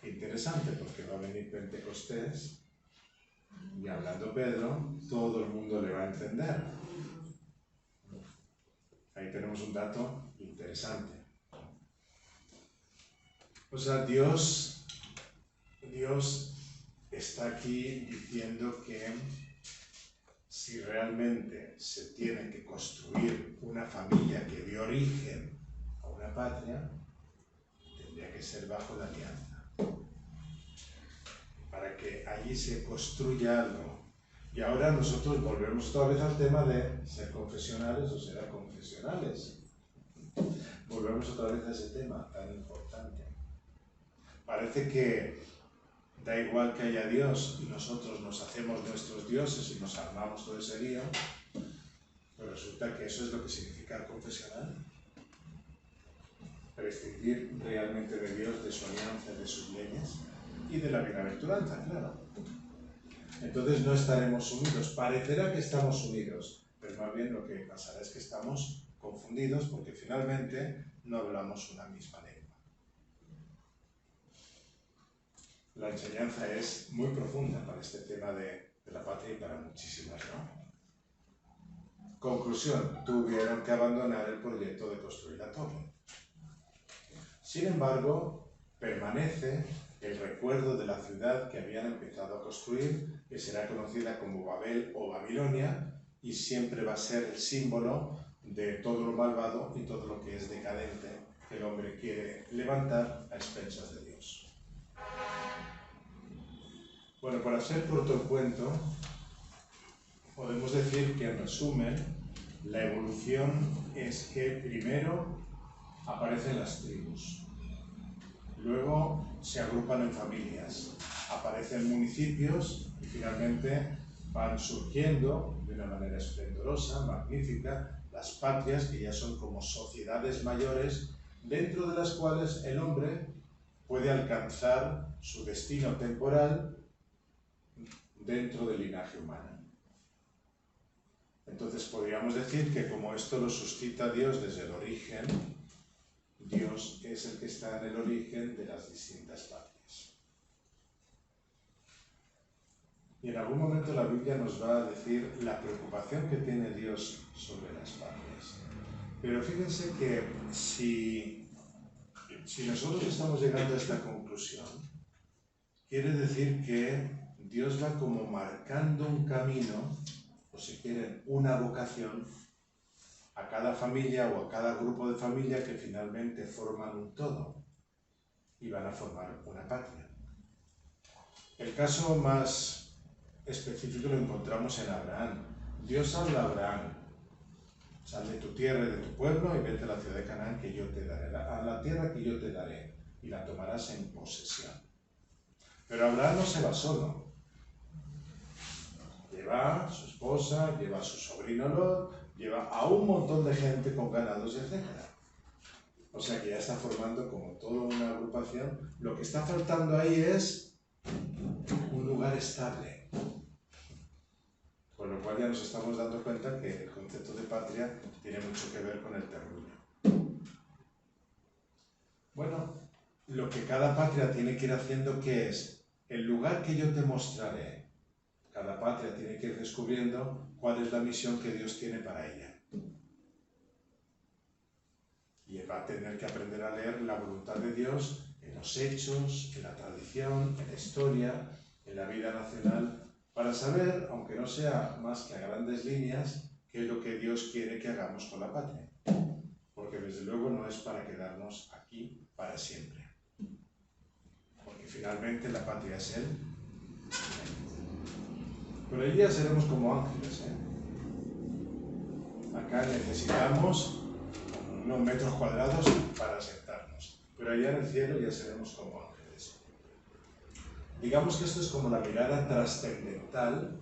Interesante, porque va a venir Pentecostés y hablando Pedro, todo el mundo le va a entender. Ahí tenemos un dato interesante. O sea, Dios está aquí diciendo que si realmente se tiene que construir una familia que dé origen a una patria, tendría que ser bajo la alianza. Para que allí se construya algo. Y ahora nosotros volvemos otra vez al tema de ser confesionales o ser aconfesionales. Volvemos otra vez a ese tema tan importante. Parece que da igual que haya Dios y nosotros nos hacemos nuestros dioses y nos armamos todo ese lío, pero resulta que eso es lo que significa confesional. Prescindir realmente de Dios, de su alianza, de sus leyes y de la bienaventuranza, claro. Entonces no estaremos unidos. Parecerá que estamos unidos, pero más bien lo que pasará es que estamos confundidos porque finalmente no hablamos una misma lengua. La enseñanza es muy profunda para este tema de la patria y para muchísimas, ¿no? Conclusión, tuvieron que abandonar el proyecto de construir la torre. Sin embargo, permanece el recuerdo de la ciudad que habían empezado a construir, que será conocida como Babel o Babilonia, y siempre va a ser el símbolo de todo lo malvado y todo lo que es decadente que el hombre quiere levantar a expensas de Dios. Bueno, para hacer corto el cuento, podemos decir que en resumen, la evolución es que primero aparecen las tribus. Luego se agrupan en familias, aparecen municipios y finalmente van surgiendo de una manera esplendorosa, magnífica, las patrias que ya son como sociedades mayores dentro de las cuales el hombre puede alcanzar su destino temporal dentro del linaje humano. Entonces podríamos decir que como esto lo suscita Dios desde el origen, Dios es el que está en el origen de las distintas patrias. Y en algún momento la Biblia nos va a decir la preocupación que tiene Dios sobre las patrias. Pero fíjense que si nosotros estamos llegando a esta conclusión, quiere decir que Dios va como marcando un camino, o si quieren, una vocación, a cada familia o a cada grupo de familia que finalmente forman un todo y van a formar una patria. El caso más específico lo encontramos en Abraham. Dios habla a Abraham: sal de tu tierra y de tu pueblo y vete a la ciudad de Canaán que yo te daré, a la tierra que yo te daré, y la tomarás en posesión. Pero Abraham no se va solo. Lleva a su esposa, lleva a su sobrino Lot, lleva a un montón de gente con ganados, etc. O sea que ya está formando como toda una agrupación. Lo que está faltando ahí es un lugar estable. Con lo cual ya nos estamos dando cuenta que el concepto de patria tiene mucho que ver con el terruño. Bueno, lo que cada patria tiene que ir haciendo, ¿qué es? El lugar que yo te mostraré. Cada patria tiene que ir descubriendo cuál es la misión que Dios tiene para ella. Y va a tener que aprender a leer la voluntad de Dios en los hechos, en la tradición, en la historia, en la vida nacional, para saber, aunque no sea más que a grandes líneas, qué es lo que Dios quiere que hagamos con la patria. Porque desde luego no es para quedarnos aquí para siempre. Porque porque finalmente la patria es Él. Pero allí ya seremos como ángeles, Acá necesitamos unos metros cuadrados para sentarnos, pero allá en el cielo ya seremos como ángeles. Digamos que esto es como la mirada trascendental,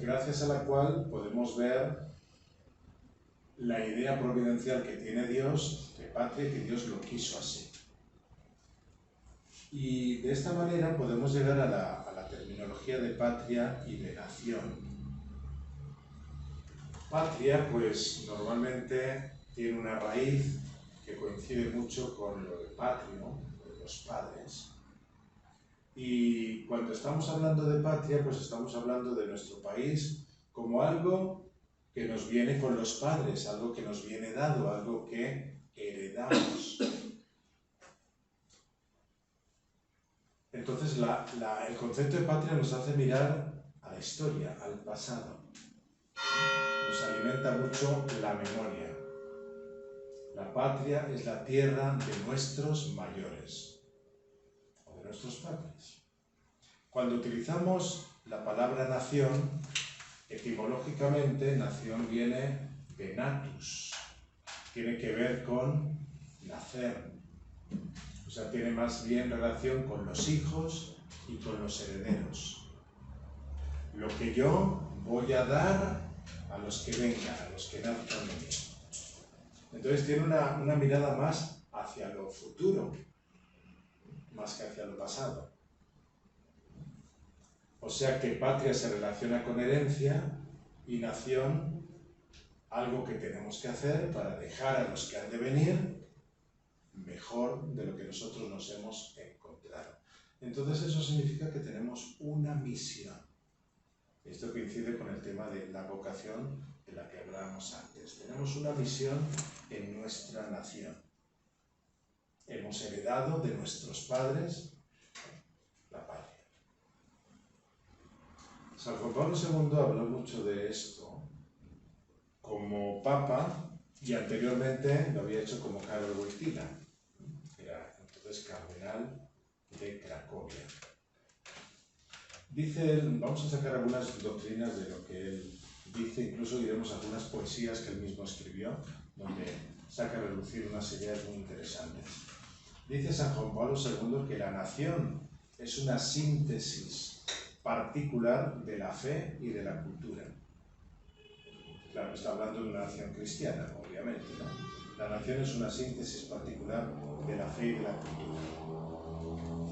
gracias a la cual podemos ver la idea providencial que tiene Dios de patria, que Dios lo quiso así. Y de esta manera podemos llegar a la terminología de patria y de nación. Patria, pues normalmente tiene una raíz que coincide mucho con lo de patrio, de los padres. Y cuando estamos hablando de patria, pues estamos hablando de nuestro país como algo que nos viene con los padres, algo que nos viene dado, algo que heredamos. Entonces el concepto de patria nos hace mirar a la historia, al pasado. Nos alimenta mucho la memoria. La patria es la tierra de nuestros mayores, o de nuestros padres. Cuando utilizamos la palabra nación, etimológicamente, nación viene de natus, tiene que ver con nacer, o sea, tiene más bien relación con los hijos y con los herederos. Lo que yo voy a dar a los que vengan, a los que nazcan de mí. Entonces tiene una mirada más hacia lo futuro, más que hacia lo pasado. O sea que patria se relaciona con herencia y nación, algo que tenemos que hacer para dejar a los que han de venir mejor de lo que nosotros nos hemos encontrado. Entonces eso significa que tenemos una misión. Esto coincide con el tema de la vocación de la que hablábamos antes. Tenemos una misión en nuestra nación. Hemos heredado de nuestros padres la patria. San Juan Pablo II habló mucho de esto como Papa y anteriormente lo había hecho como Karol Wojtyla, que era entonces cardenal de Cracovia. Dice él, vamos a sacar algunas doctrinas de lo que él dice, incluso diremos algunas poesías que él mismo escribió, donde saca a relucir unas ideas muy interesantes. Dice San Juan Pablo II que la nación es una síntesis particular de la fe y de la cultura. Claro, está hablando de una nación cristiana, obviamente, ¿no? La nación es una síntesis particular de la fe y de la cultura.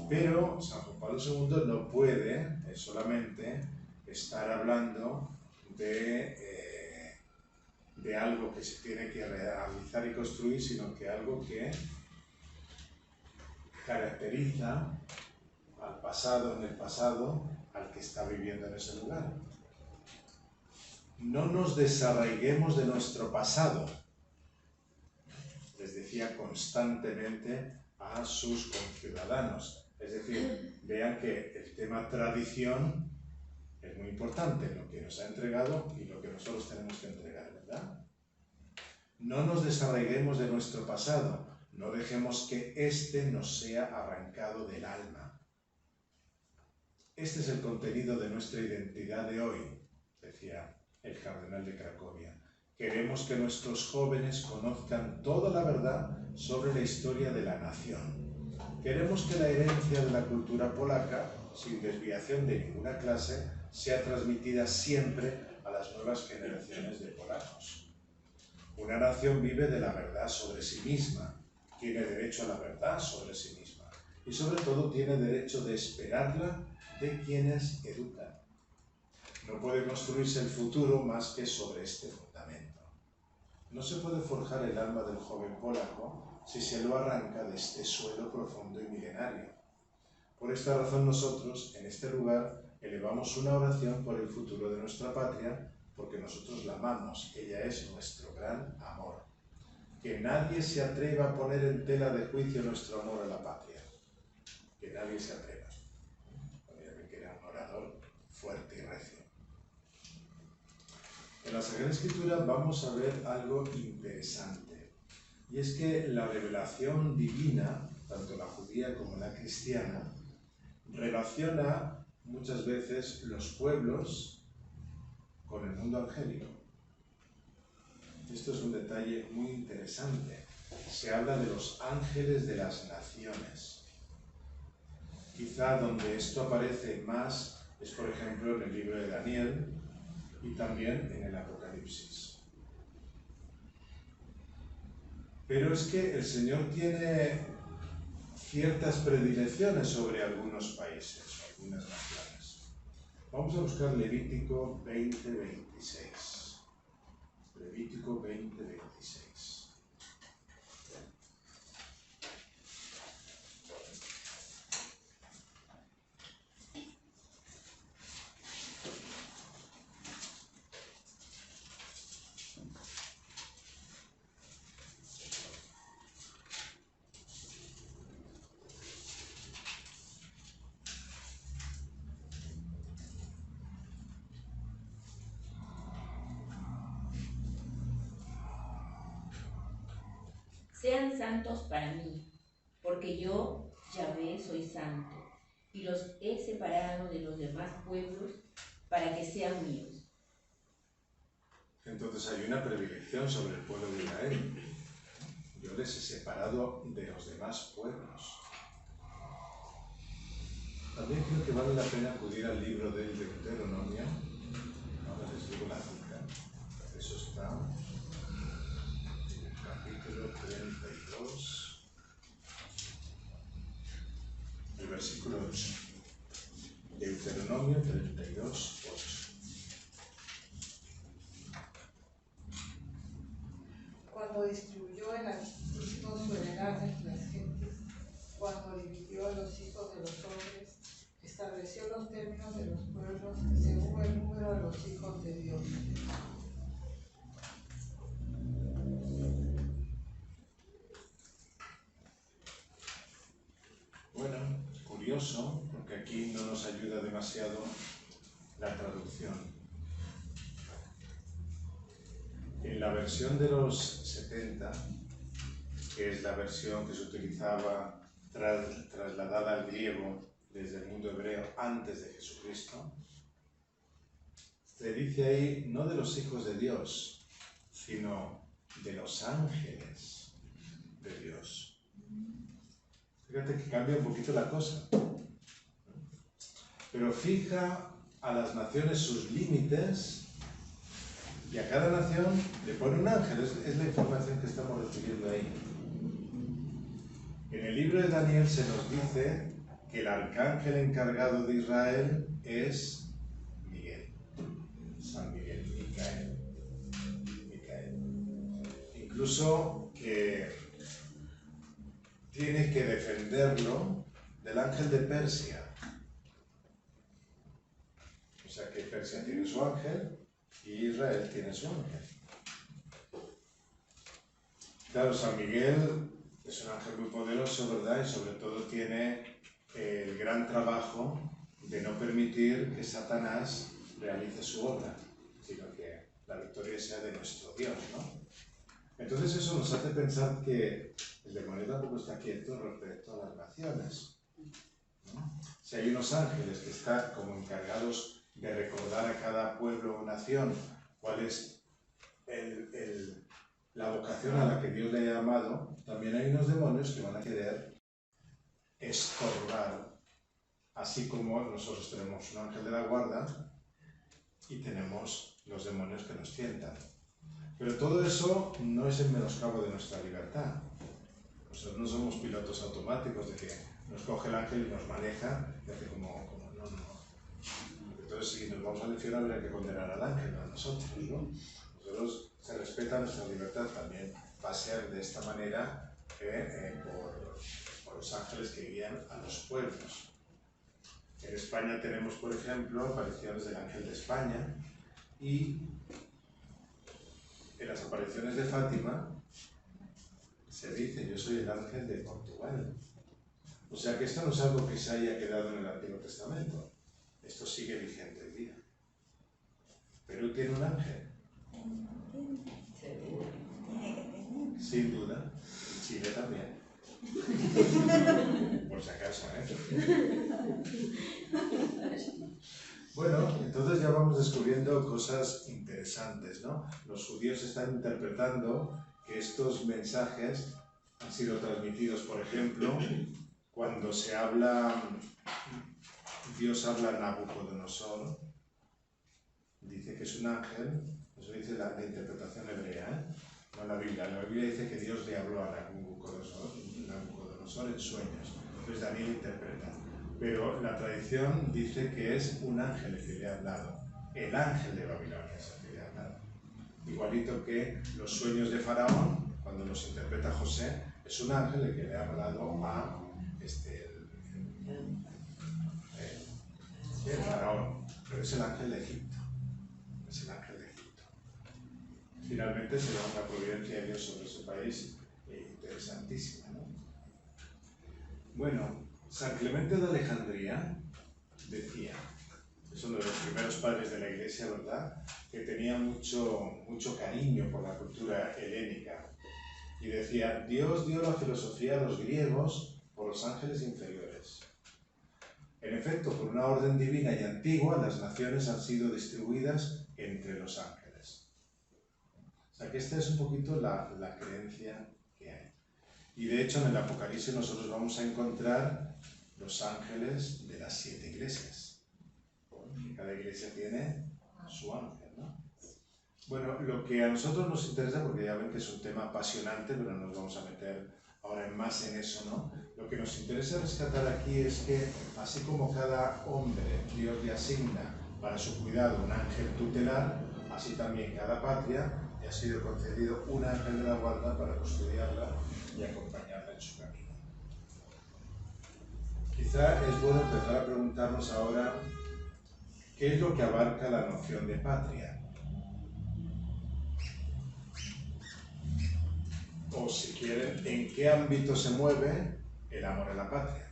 Pero San Juan Pablo II no puede solamente estar hablando de algo que se tiene que realizar y construir, sino que algo que caracteriza al pasado, en el pasado, al que está viviendo en ese lugar. No nos desarraiguemos de nuestro pasado, les decía constantemente a sus conciudadanos. Es decir, vean que el tema tradición es muy importante, lo que nos ha entregado y lo que nosotros tenemos que entregar, ¿verdad? No nos desarraiguemos de nuestro pasado, no dejemos que éste nos sea arrancado del alma. Este es el contenido de nuestra identidad de hoy, decía el cardenal de Cracovia. Queremos que nuestros jóvenes conozcan toda la verdad sobre la historia de la nación. Queremos que la herencia de la cultura polaca, sin desviación de ninguna clase, sea transmitida siempre a las nuevas generaciones de polacos. Una nación vive de la verdad sobre sí misma, tiene derecho a la verdad sobre sí misma y sobre todo tiene derecho de esperarla de quienes educan. No puede construirse el futuro más que sobre este fundamento. No se puede forjar el alma del joven polaco si se lo arranca de este suelo profundo y milenario. Por esta razón nosotros, en este lugar, elevamos una oración por el futuro de nuestra patria, porque nosotros la amamos, ella es nuestro gran amor. Que nadie se atreva a poner en tela de juicio nuestro amor a la patria. Que nadie se atreva. Que era un orador fuerte y recio. En la Sagrada Escritura vamos a ver algo interesante. Y es que la revelación divina tanto la judía como la cristiana, relaciona muchas veces los pueblos con el mundo angélico. Esto es un detalle muy interesante. Se habla de los ángeles de las naciones. Quizá donde esto aparece más es, por ejemplo, en el libro de Daniel y también en el Apocalipsis. Pero es que el Señor tiene ciertas predilecciones sobre algunos países, algunas naciones. Vamos a buscar Levítico 20:26. Levítico 20:26. Sean santos para mí, porque yo, Yahvé, soy santo, y los he separado de los demás pueblos para que sean míos. Entonces hay una predilección sobre el pueblo de Israel. Yo les he separado de los demás pueblos. También creo que vale la pena acudir al libro del Deuteronomio. Ahora les digo la cita. Eso está en el capítulo 32, el versículo 8. Deuteronomio 32, 8. Cuando distribuyó el Altísimo su heredad entre las gentes, cuando dividió a los hijos de los hombres, estableció los términos de los pueblos según el número de los hijos de Dios. Bueno, curioso, porque aquí no nos ayuda demasiado la traducción. En la versión de los 70, que es la versión que se utilizaba trasladada al griego desde el mundo hebreo antes de Jesucristo, se dice ahí no de los hijos de Dios, sino de los ángeles de Dios. Fíjate que cambia un poquito la cosa. Pero fija a las naciones sus límites y a cada nación le pone un ángel. Es la información que estamos recibiendo ahí. En el libro de Daniel se nos dice que el arcángel encargado de Israel es Miguel, San Miguel, Micael. Incluso que tiene que defenderlo del ángel de Persia. O sea que Persia tiene su ángel y Israel tiene su ángel. Claro, San Miguel es un ángel muy poderoso, ¿verdad? Y sobre todo tiene el gran trabajo de no permitir que Satanás realice su obra, sino que la victoria sea de nuestro Dios, ¿no? Entonces eso nos hace pensar que el demonio tampoco está quieto respecto a las naciones, ¿no? Si hay unos ángeles que están como encargados de recordar a cada pueblo o nación cuál es la vocación a la que Dios le ha llamado, también hay unos demonios que van a querer estorbar, así como nosotros tenemos un ángel de la guarda y tenemos los demonios que nos tientan. Pero todo eso no es el menoscabo de nuestra libertad. Nosotros no somos pilotos automáticos de que nos coge el ángel y nos maneja y hace como no. Entonces, si nos vamos al infierno, habría que condenar al ángel, no a nosotros, ¿no? Nosotros se respeta nuestra libertad también. Va a ser de esta manera por los ángeles que guían a los pueblos. En España tenemos, por ejemplo, apariciones del ángel de España y en las apariciones de Fátima se dice: yo soy el ángel de Portugal. O sea que esto no es algo que se haya quedado en el Antiguo Testamento. Esto sigue vigente hoy día. ¿Perú tiene un ángel? Seguro, tiene que tener. Sin duda. Chile también. Por si acaso, Bueno, entonces ya vamos descubriendo cosas interesantes, ¿no? Los judíos están interpretando que estos mensajes han sido transmitidos, por ejemplo, cuando se habla, Dios habla a Nabucodonosor, dice que es un ángel, eso dice la interpretación hebrea, no la Biblia. La Biblia dice que Dios le habló a Nabucodonosor en sueños, entonces Daniel interpreta. Pero la tradición dice que es un ángel el que le ha hablado, el ángel de Babilonia es el que le ha hablado. Igualito que los sueños de Faraón, cuando los interpreta José, es un ángel el que le ha hablado a el Faraón, pero es el ángel de Egipto. Es el ángel de Egipto. Finalmente será una providencia de Dios sobre ese país interesantísima, ¿no? Bueno, San Clemente de Alejandría decía, es uno de los primeros padres de la Iglesia, ¿verdad?, que tenía mucho cariño por la cultura helénica. Y decía, Dios dio la filosofía a los griegos por los ángeles inferiores. En efecto, por una orden divina y antigua, las naciones han sido distribuidas entre los ángeles. O sea que esta es un poquito la creencia que hay. Y de hecho en el Apocalipsis nosotros vamos a encontrar los ángeles de las 7 iglesias. Porque cada iglesia tiene su ángel, ¿no? Bueno, lo que a nosotros nos interesa, porque ya ven que es un tema apasionante, pero no nos vamos a meter ahora más en eso, ¿no? Lo que nos interesa rescatar aquí es que, así como cada hombre Dios le asigna para su cuidado un ángel tutelar, así también cada patria le ha sido concedido un ángel de la guarda para custodiarla y acompañarla en su camino. Quizá es bueno empezar a preguntarnos ahora qué es lo que abarca la noción de patria. O si quieren, ¿en qué ámbito se mueve el amor a la patria?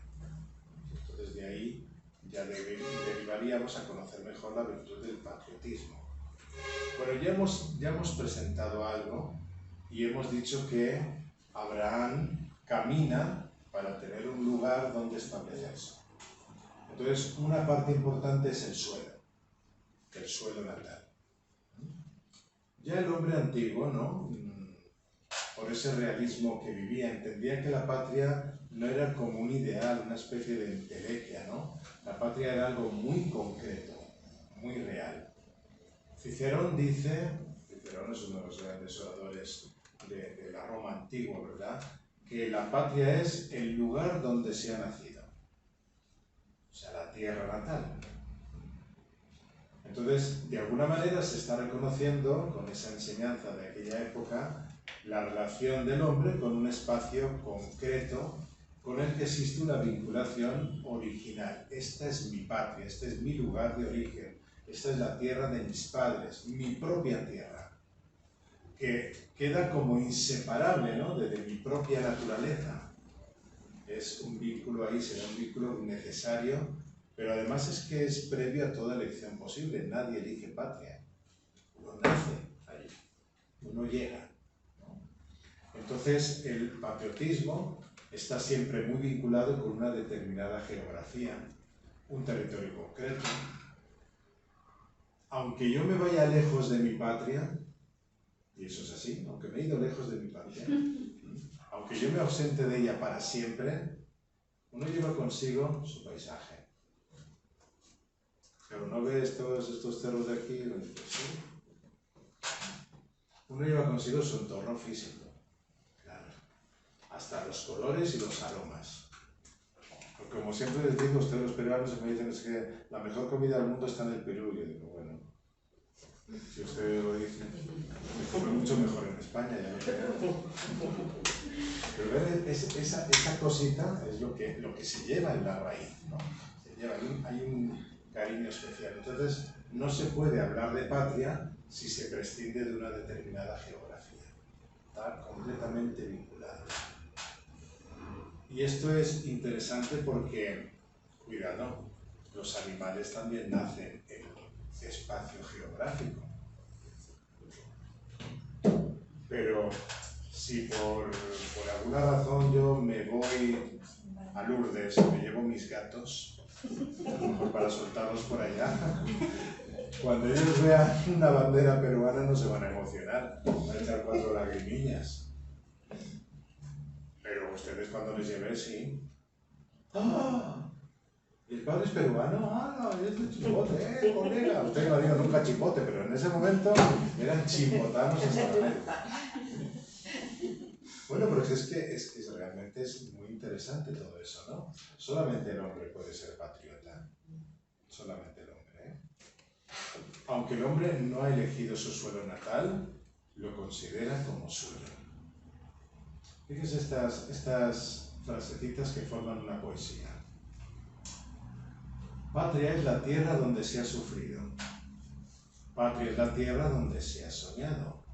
Entonces de ahí ya derivaríamos a conocer mejor la virtud del patriotismo. Bueno, ya hemos presentado algo y hemos dicho que Abraham camina para tener un lugar donde establecerse. Entonces, una parte importante es el suelo natal. Ya el hombre antiguo, ¿no?, por ese realismo que vivía, entendía que la patria no era como un ideal, una especie de entelequia, ¿no? La patria era algo muy concreto, muy real. Cicerón dice, Cicerón es uno de los grandes oradores de la Roma antigua, ¿verdad?, que la patria es el lugar donde se ha nacido, o sea, la tierra natal. Entonces, de alguna manera se está reconociendo, con esa enseñanza de aquella época, la relación del hombre con un espacio concreto con el que existe una vinculación original. Esta es mi patria, este es mi lugar de origen, esta es la tierra de mis padres, mi propia tierra, que queda como inseparable, ¿no?, de mi propia naturaleza. Es un vínculo ahí, será un vínculo necesario, pero además es que es previo a toda elección posible. Nadie elige patria, uno nace ahí, uno llega. Entonces, el patriotismo está siempre muy vinculado con una determinada geografía, un territorio concreto. Aunque yo me vaya lejos de mi patria, y eso es así, aunque me he ido lejos de mi patria, aunque yo me ausente de ella para siempre, uno lleva consigo su paisaje. Pero no ve todos estos cerros de aquí, pues sí. Uno lleva consigo su entorno físico. Hasta los colores y los aromas. Porque como siempre les digo, ustedes los peruanos me dicen es que la mejor comida del mundo está en el Perú. Y yo digo, bueno, si ustedes lo dicen, me come mucho mejor en España, ya no creo. Pero ver, esa cosita es lo que se lleva en la raíz, ¿no? Hay un cariño especial. Entonces, no se puede hablar de patria si se prescinde de una determinada geografía. Está completamente vinculado. Y esto es interesante porque, cuidado, los animales también nacen en espacio geográfico. Pero si por alguna razón yo me voy a Lourdes y me llevo mis gatos, a lo mejor para soltarlos por allá, cuando ellos vean una bandera peruana no se van a emocionar, van a echar 4 lagrimillas. Pero ustedes cuando les llevé, sí. ¡Ah! ¿El padre es peruano? ¡Ah! Es de Chimbote, colega. Usted no ha dicho nunca Chimbote, pero en ese momento eran chimbotanos en Sudamérica. Bueno, pero es que realmente es muy interesante todo eso, ¿no? Solamente el hombre puede ser patriota. Solamente el hombre, ¿eh? Aunque el hombre no ha elegido su suelo natal, lo considera como suyo. Fíjense estas frasecitas que forman una poesía. Patria es la tierra donde se ha sufrido. Patria es la tierra donde se ha soñado.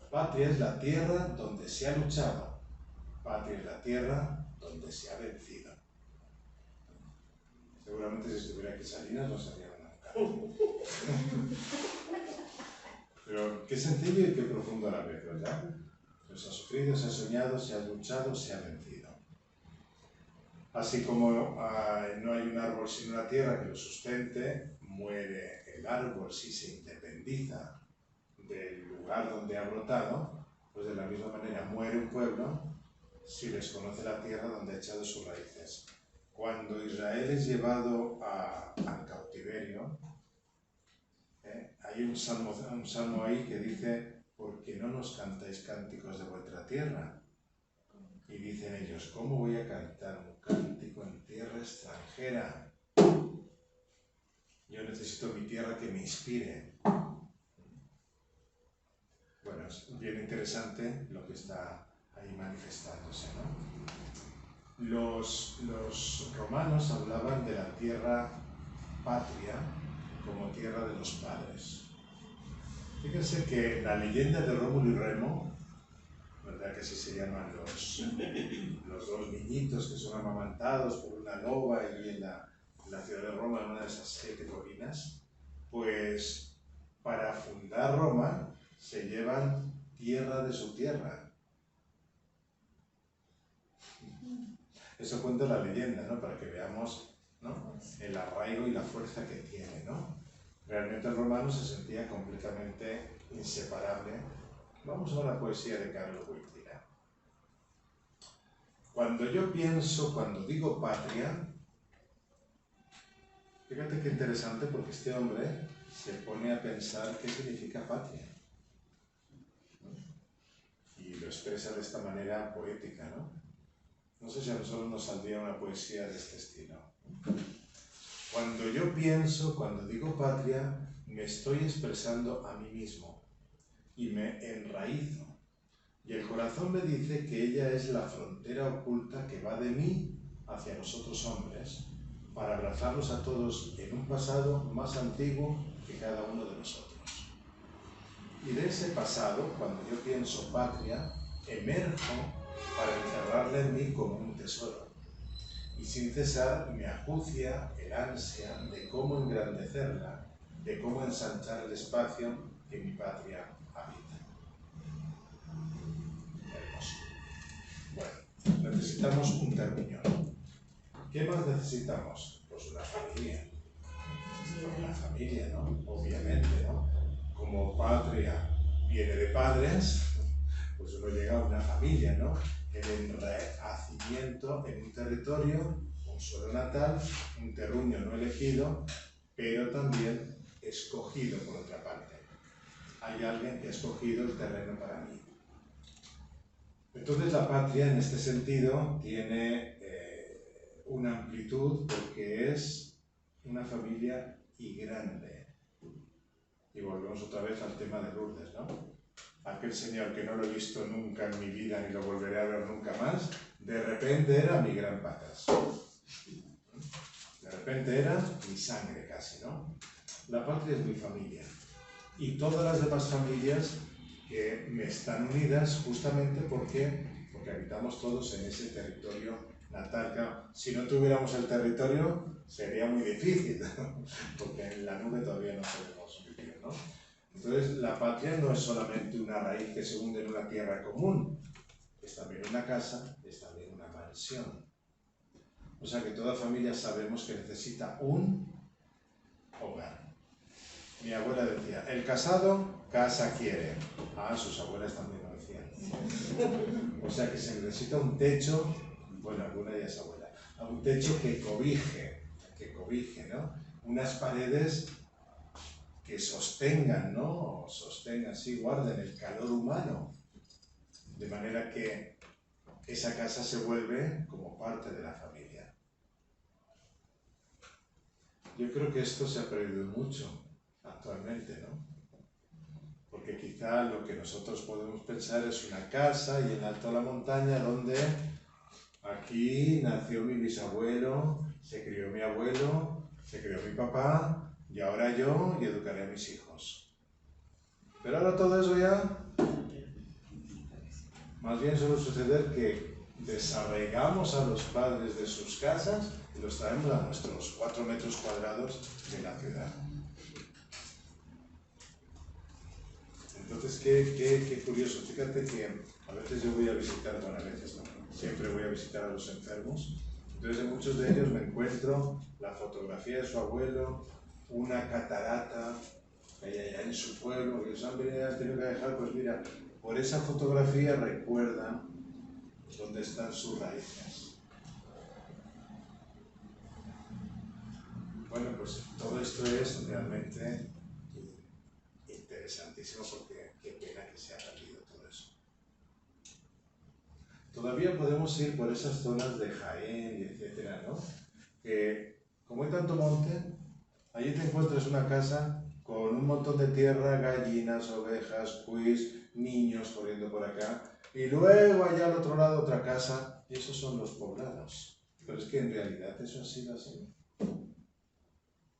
Patria es la tierra donde se ha luchado. Patria es la tierra donde se ha vencido. Seguramente si estuviera aquí Salinas no sería nunca. Pero qué sencillo y qué profundo a la vez, ¿verdad? Pues se ha sufrido, se ha soñado, se ha luchado, se ha vencido. Así como no hay un árbol sin una tierra que lo sustente, muere el árbol si se independiza del lugar donde ha brotado, pues de la misma manera muere un pueblo si desconoce la tierra donde ha echado sus raíces. Cuando Israel es llevado al cautiverio, hay un salmo ahí que dice: ¿por qué no nos cantáis cánticos de vuestra tierra? Y dicen ellos: ¿cómo voy a cantar un cántico en tierra extranjera? Yo necesito mi tierra que me inspire. Bueno, es bien interesante lo que está ahí manifestándose, ¿no? Los romanos hablaban de la tierra patria como tierra de los padres. Fíjense que la leyenda de Rómulo y Remo, ¿verdad que así se llaman los dos niñitos que son amamantados por una loba y en la ciudad de Roma, en una de esas 7 colinas? Pues para fundar Roma se llevan tierra de su tierra. Eso cuenta la leyenda, ¿no? Para que veamos, ¿no?, el arraigo y la fuerza que tiene, ¿no? Realmente el romano se sentía completamente inseparable. Vamos a una poesía de Carlo Wojtyla. Cuando yo pienso, cuando digo patria, fíjate qué interesante, porque este hombre se pone a pensar qué significa patria. Y lo expresa de esta manera poética, ¿no? No sé si a nosotros nos saldría una poesía de este estilo. Cuando yo pienso, cuando digo patria, me estoy expresando a mí mismo y me enraizo. Y el corazón me dice que ella es la frontera oculta que va de mí hacia los otros hombres, para abrazarlos a todos en un pasado más antiguo que cada uno de nosotros. Y de ese pasado, cuando yo pienso patria, emerjo para encerrarla en mí como un tesoro. Y sin cesar me acucia el ansia de cómo engrandecerla, de cómo ensanchar el espacio que mi patria habita. Hermoso. Bueno, necesitamos un terruñón. ¿Qué más necesitamos? Pues una familia. Una familia, ¿no? Obviamente, ¿no? Como patria viene de padres, pues uno llega a una familia, ¿no? El enraizamiento en un territorio, un suelo natal, un terruño no elegido, pero también escogido por otra parte. Hay alguien que ha escogido el terreno para mí. Entonces la patria en este sentido tiene una amplitud porque es una familia y grande. Y volvemos otra vez al tema de Lourdes, ¿no? Aquel señor que no lo he visto nunca en mi vida ni lo volveré a ver nunca más, de repente era mi gran patas. De repente era mi sangre casi, ¿no? La patria es mi familia. Y todas las demás familias que me están unidas justamente porque habitamos todos en ese territorio natal. Claro, si no tuviéramos el territorio sería muy difícil, porque en la nube todavía no podemos vivir, ¿no? Entonces, la patria no es solamente una raíz que se hunde en una tierra común, es también una casa, es también una mansión. O sea que toda familia sabemos que necesita un hogar. Mi abuela decía, el casado, casa quiere. Ah, sus abuelas también lo decían. O sea que se necesita un techo, bueno, alguna ya es abuela, un techo que cobije, ¿no? Unas paredes que sostengan, ¿no? Sostengan, sí, guarden el calor humano. De manera que esa casa se vuelve como parte de la familia. Yo creo que esto se ha perdido mucho actualmente, ¿no? Porque quizá lo que nosotros podemos pensar es una casa y en alto de la montaña donde aquí nació mi bisabuelo, se crió mi abuelo, se crió mi papá y ahora yo y educaré a mis hijos. Pero ahora todo eso ya, más bien suele suceder que desarraigamos a los padres de sus casas y los traemos a nuestros 4 metros cuadrados de la ciudad. Entonces, qué curioso. Fíjate que a veces yo voy a visitar, bueno, a veces no, siempre voy a visitar a los enfermos. Entonces, en muchos de ellos me encuentro la fotografía de su abuelo, una catarata que hay allá en su pueblo, que ellos han tenido que dejar, pues mira, por esa fotografía recuerdan dónde están sus raíces. Bueno, pues todo esto es realmente interesantísimo porque qué pena que se ha perdido todo eso. Todavía podemos ir por esas zonas de Jaén y etcétera, ¿no? Que como hay tanto monte, allí te encuentras una casa con un montón de tierra, gallinas, ovejas, cuis, niños corriendo por acá, y luego allá al otro lado otra casa, y esos son los poblados. Pero es que en realidad eso ha sido así.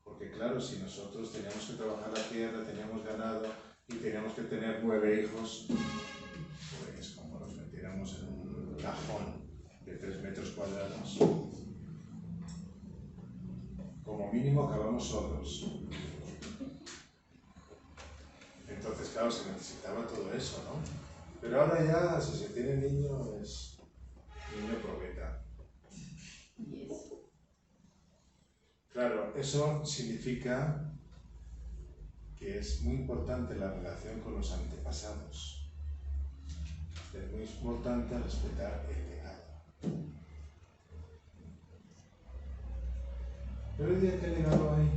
Porque claro, si nosotros teníamos que trabajar la tierra, teníamos ganado y teníamos que tener 9 hijos, pues como nos metiéramos en un cajón de 3 metros cuadrados, como mínimo acabamos solos. Entonces, claro, se necesitaba todo eso, ¿no? Pero ahora ya, si se tiene niño, es niño probeta. Claro, eso significa que es muy importante la relación con los antepasados. Es muy importante respetar el legado. Pero hoy día, ¿qué legado hay?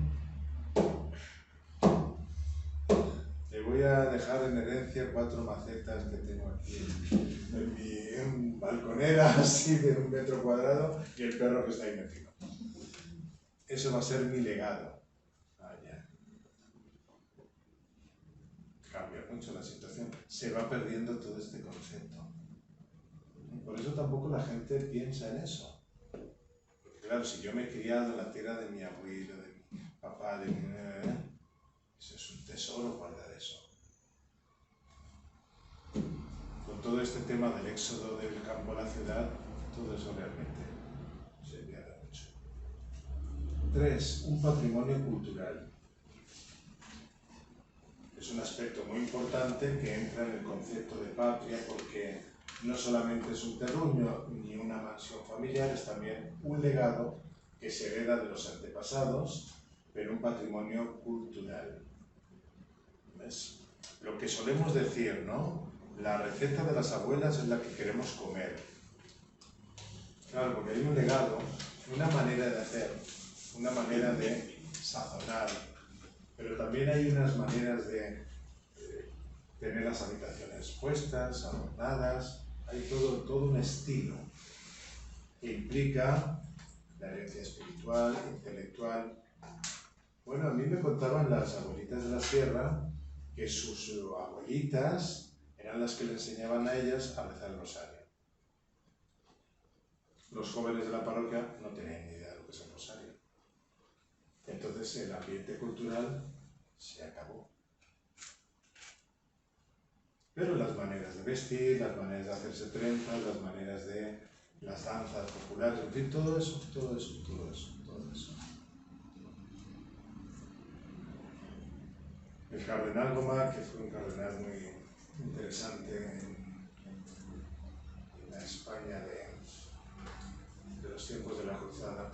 Le voy a dejar en herencia 4 macetas que tengo aquí en mi balconera, así de 1 metro cuadrado, y el perro que está ahí metido. Eso va a ser mi legado. Cambia mucho la situación. Se va perdiendo todo este concepto. Por eso tampoco la gente piensa en eso. Porque claro, si yo me he criado en la tierra de mi abuelo, de mi papá, de mi... Eso es un tesoro guardar eso. Con todo este tema del éxodo del campo a la ciudad, todo eso realmente se pierde mucho. 3. Un patrimonio cultural. Es un aspecto muy importante que entra en el concepto de patria porque no solamente es un terruño ni una mansión familiar, es también un legado que se hereda de los antepasados, pero un patrimonio cultural. ¿Ves? Lo que solemos decir, ¿no? La receta de las abuelas es la que queremos comer. Claro, porque hay un legado, una manera de hacer, una manera de sazonar, pero también hay unas maneras de tener las habitaciones puestas, adornadas, hay todo un estilo que implica la herencia espiritual, intelectual. Bueno, a mí me contaban las abuelitas de la sierra que sus abuelitas eran las que le enseñaban a ellas a rezar el rosario. Los jóvenes de la parroquia no tenían ni idea de lo que es el rosario. Entonces el ambiente cultural se acabó. Pero las maneras de vestir, las maneras de hacerse trenzas, las maneras de las danzas populares, en fin, todo eso. El cardenal Gomar, que fue un cardenal muy interesante en la España de los tiempos de la cruzada,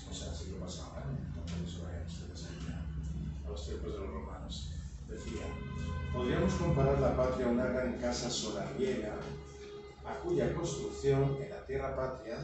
o sea, siglo pasado, no por eso vayan ustedes a los tiempos de los romanos, decía: podríamos comparar la patria a una gran casa solariega a cuya construcción en la tierra patria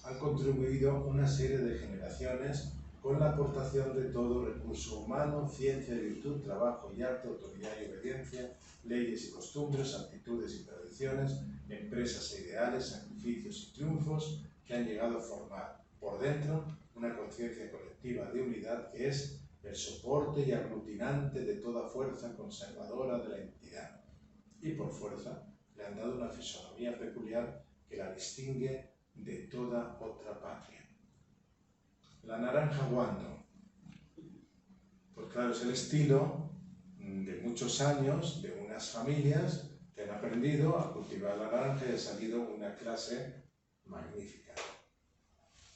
han contribuido una serie de generaciones con la aportación de todo recurso humano, ciencia, virtud, trabajo y arte, autoridad y obediencia, leyes y costumbres, actitudes y tradiciones, empresas e ideales, sacrificios y triunfos que han llegado a formar por dentro una conciencia colectiva de unidad que es el soporte y aglutinante de toda fuerza conservadora de la entidad. Y por fuerza le han dado una fisonomía peculiar que la distingue de toda otra patria. La naranja guando. Pues claro, es el estilo de muchos años de unas familias que han aprendido a cultivar la naranja y ha salido una clase magnífica.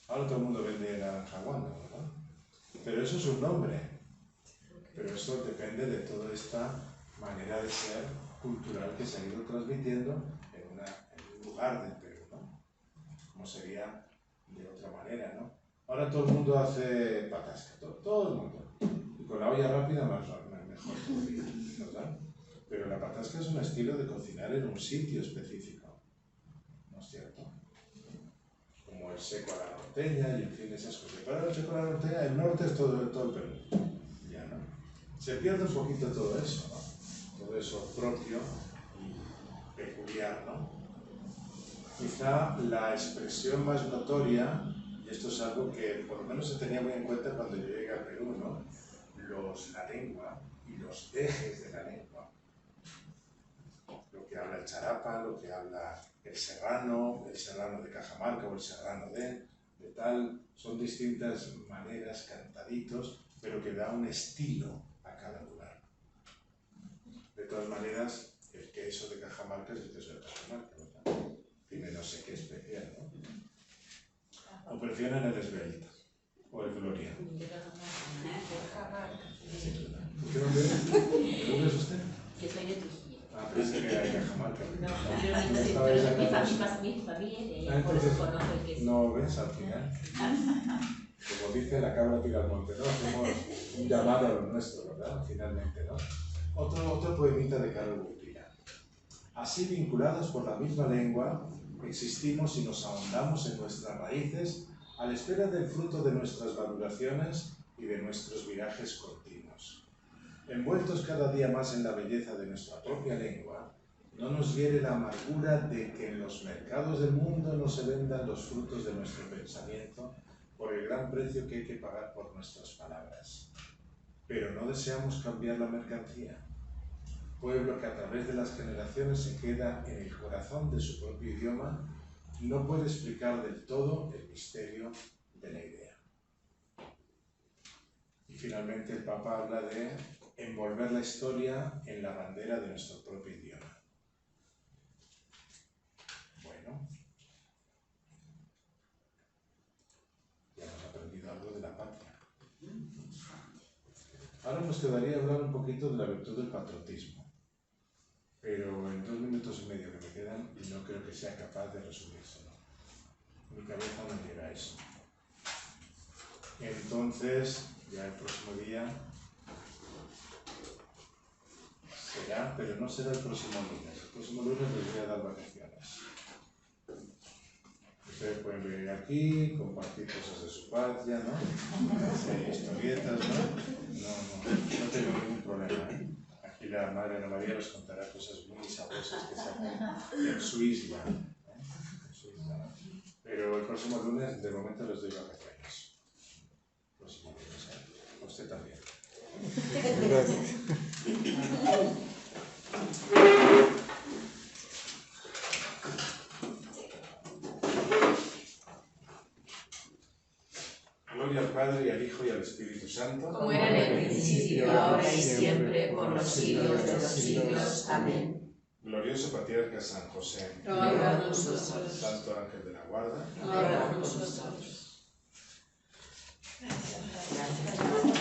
Ahora todo el mundo vende naranja guando, ¿verdad? Pero eso es un nombre. Pero eso depende de toda esta manera de ser cultural que se ha ido transmitiendo en un lugar del Perú, ¿no? Como sería de otra manera, ¿no? Ahora todo el mundo hace patasca, todo el mundo. Y con la olla rápida mejor todavía, ¿verdad? Pero la patasca es un estilo de cocinar en un sitio específico, ¿no es cierto? Como el seco a la norteña y en fin esas cosas. Pero el seco a la norteña, el norte es todo el Perú, ya, ¿no? Se pierde un poquito todo eso, ¿no? Todo eso propio y peculiar, ¿no? Quizá la expresión más notoria, y esto es algo que por lo menos se tenía muy en cuenta cuando yo llegué al Perú, ¿no? La lengua y los ejes de la lengua. Lo que habla el charapa, lo que habla el serrano de Cajamarca o el serrano de tal, son distintas maneras, cantaditos, pero que da un estilo a cada lugar. De todas maneras, el queso de Cajamarca es el queso de Cajamarca, ¿verdad? Tiene no sé qué especial, ¿no? O prefieren el esbelto o el gloria. ¿De dónde es usted? Yo soy de Trujillo. Ah, pensé que era de Cajamarca. No, mi familia es de ahí, por eso conozco el queso. No, ves, al final. Como dice la cabra tira al monte, ¿no? Hacemos un llamado a lo nuestro, ¿verdad? Finalmente, ¿no? Otro poemita de Carlos Urtila. Así vinculados por la misma lengua, existimos y nos ahondamos en nuestras raíces a la espera del fruto de nuestras maduraciones y de nuestros virajes continuos. Envueltos cada día más en la belleza de nuestra propia lengua, no nos hiere la amargura de que en los mercados del mundo no se vendan los frutos de nuestro pensamiento por el gran precio que hay que pagar por nuestras palabras. Pero no deseamos cambiar la mercancía. Pueblo que a través de las generaciones se queda en el corazón de su propio idioma y no puede explicar del todo el misterio de la idea. Y finalmente el Papa habla de envolver la historia en la bandera de nuestro propio idioma. Bueno, ya hemos aprendido algo de la patria. Ahora nos quedaría hablar un poquito de la virtud del patriotismo, pero en 2 minutos y medio que me quedan no creo que sea capaz de resumírselo. Mi cabeza no llega a eso. Entonces, ya el próximo día será, pero no será el próximo lunes. El próximo lunes les voy a dar vacaciones. Ustedes pueden venir aquí, compartir cosas de su patria, ¿no? Hacer historietas, ¿no? No tengo ningún problema, ¿eh? Aquí la Madre Ana María les contará cosas muy sabrosas que se hacen en su isla, ¿eh? En su isla, ¿no? Pero el próximo lunes, de momento, les doy vacaciones. El próximo lunes, ¿eh? A usted también. Gracias. Gloria al Padre, y al Hijo, y al Espíritu Santo. Como era en el principio, ahora y siempre, por los siglos de los siglos. Amén. Glorioso Patriarca San José, Ruega por nosotros. Santo Ángel de la Guarda, Ruega por nosotros. Gracias.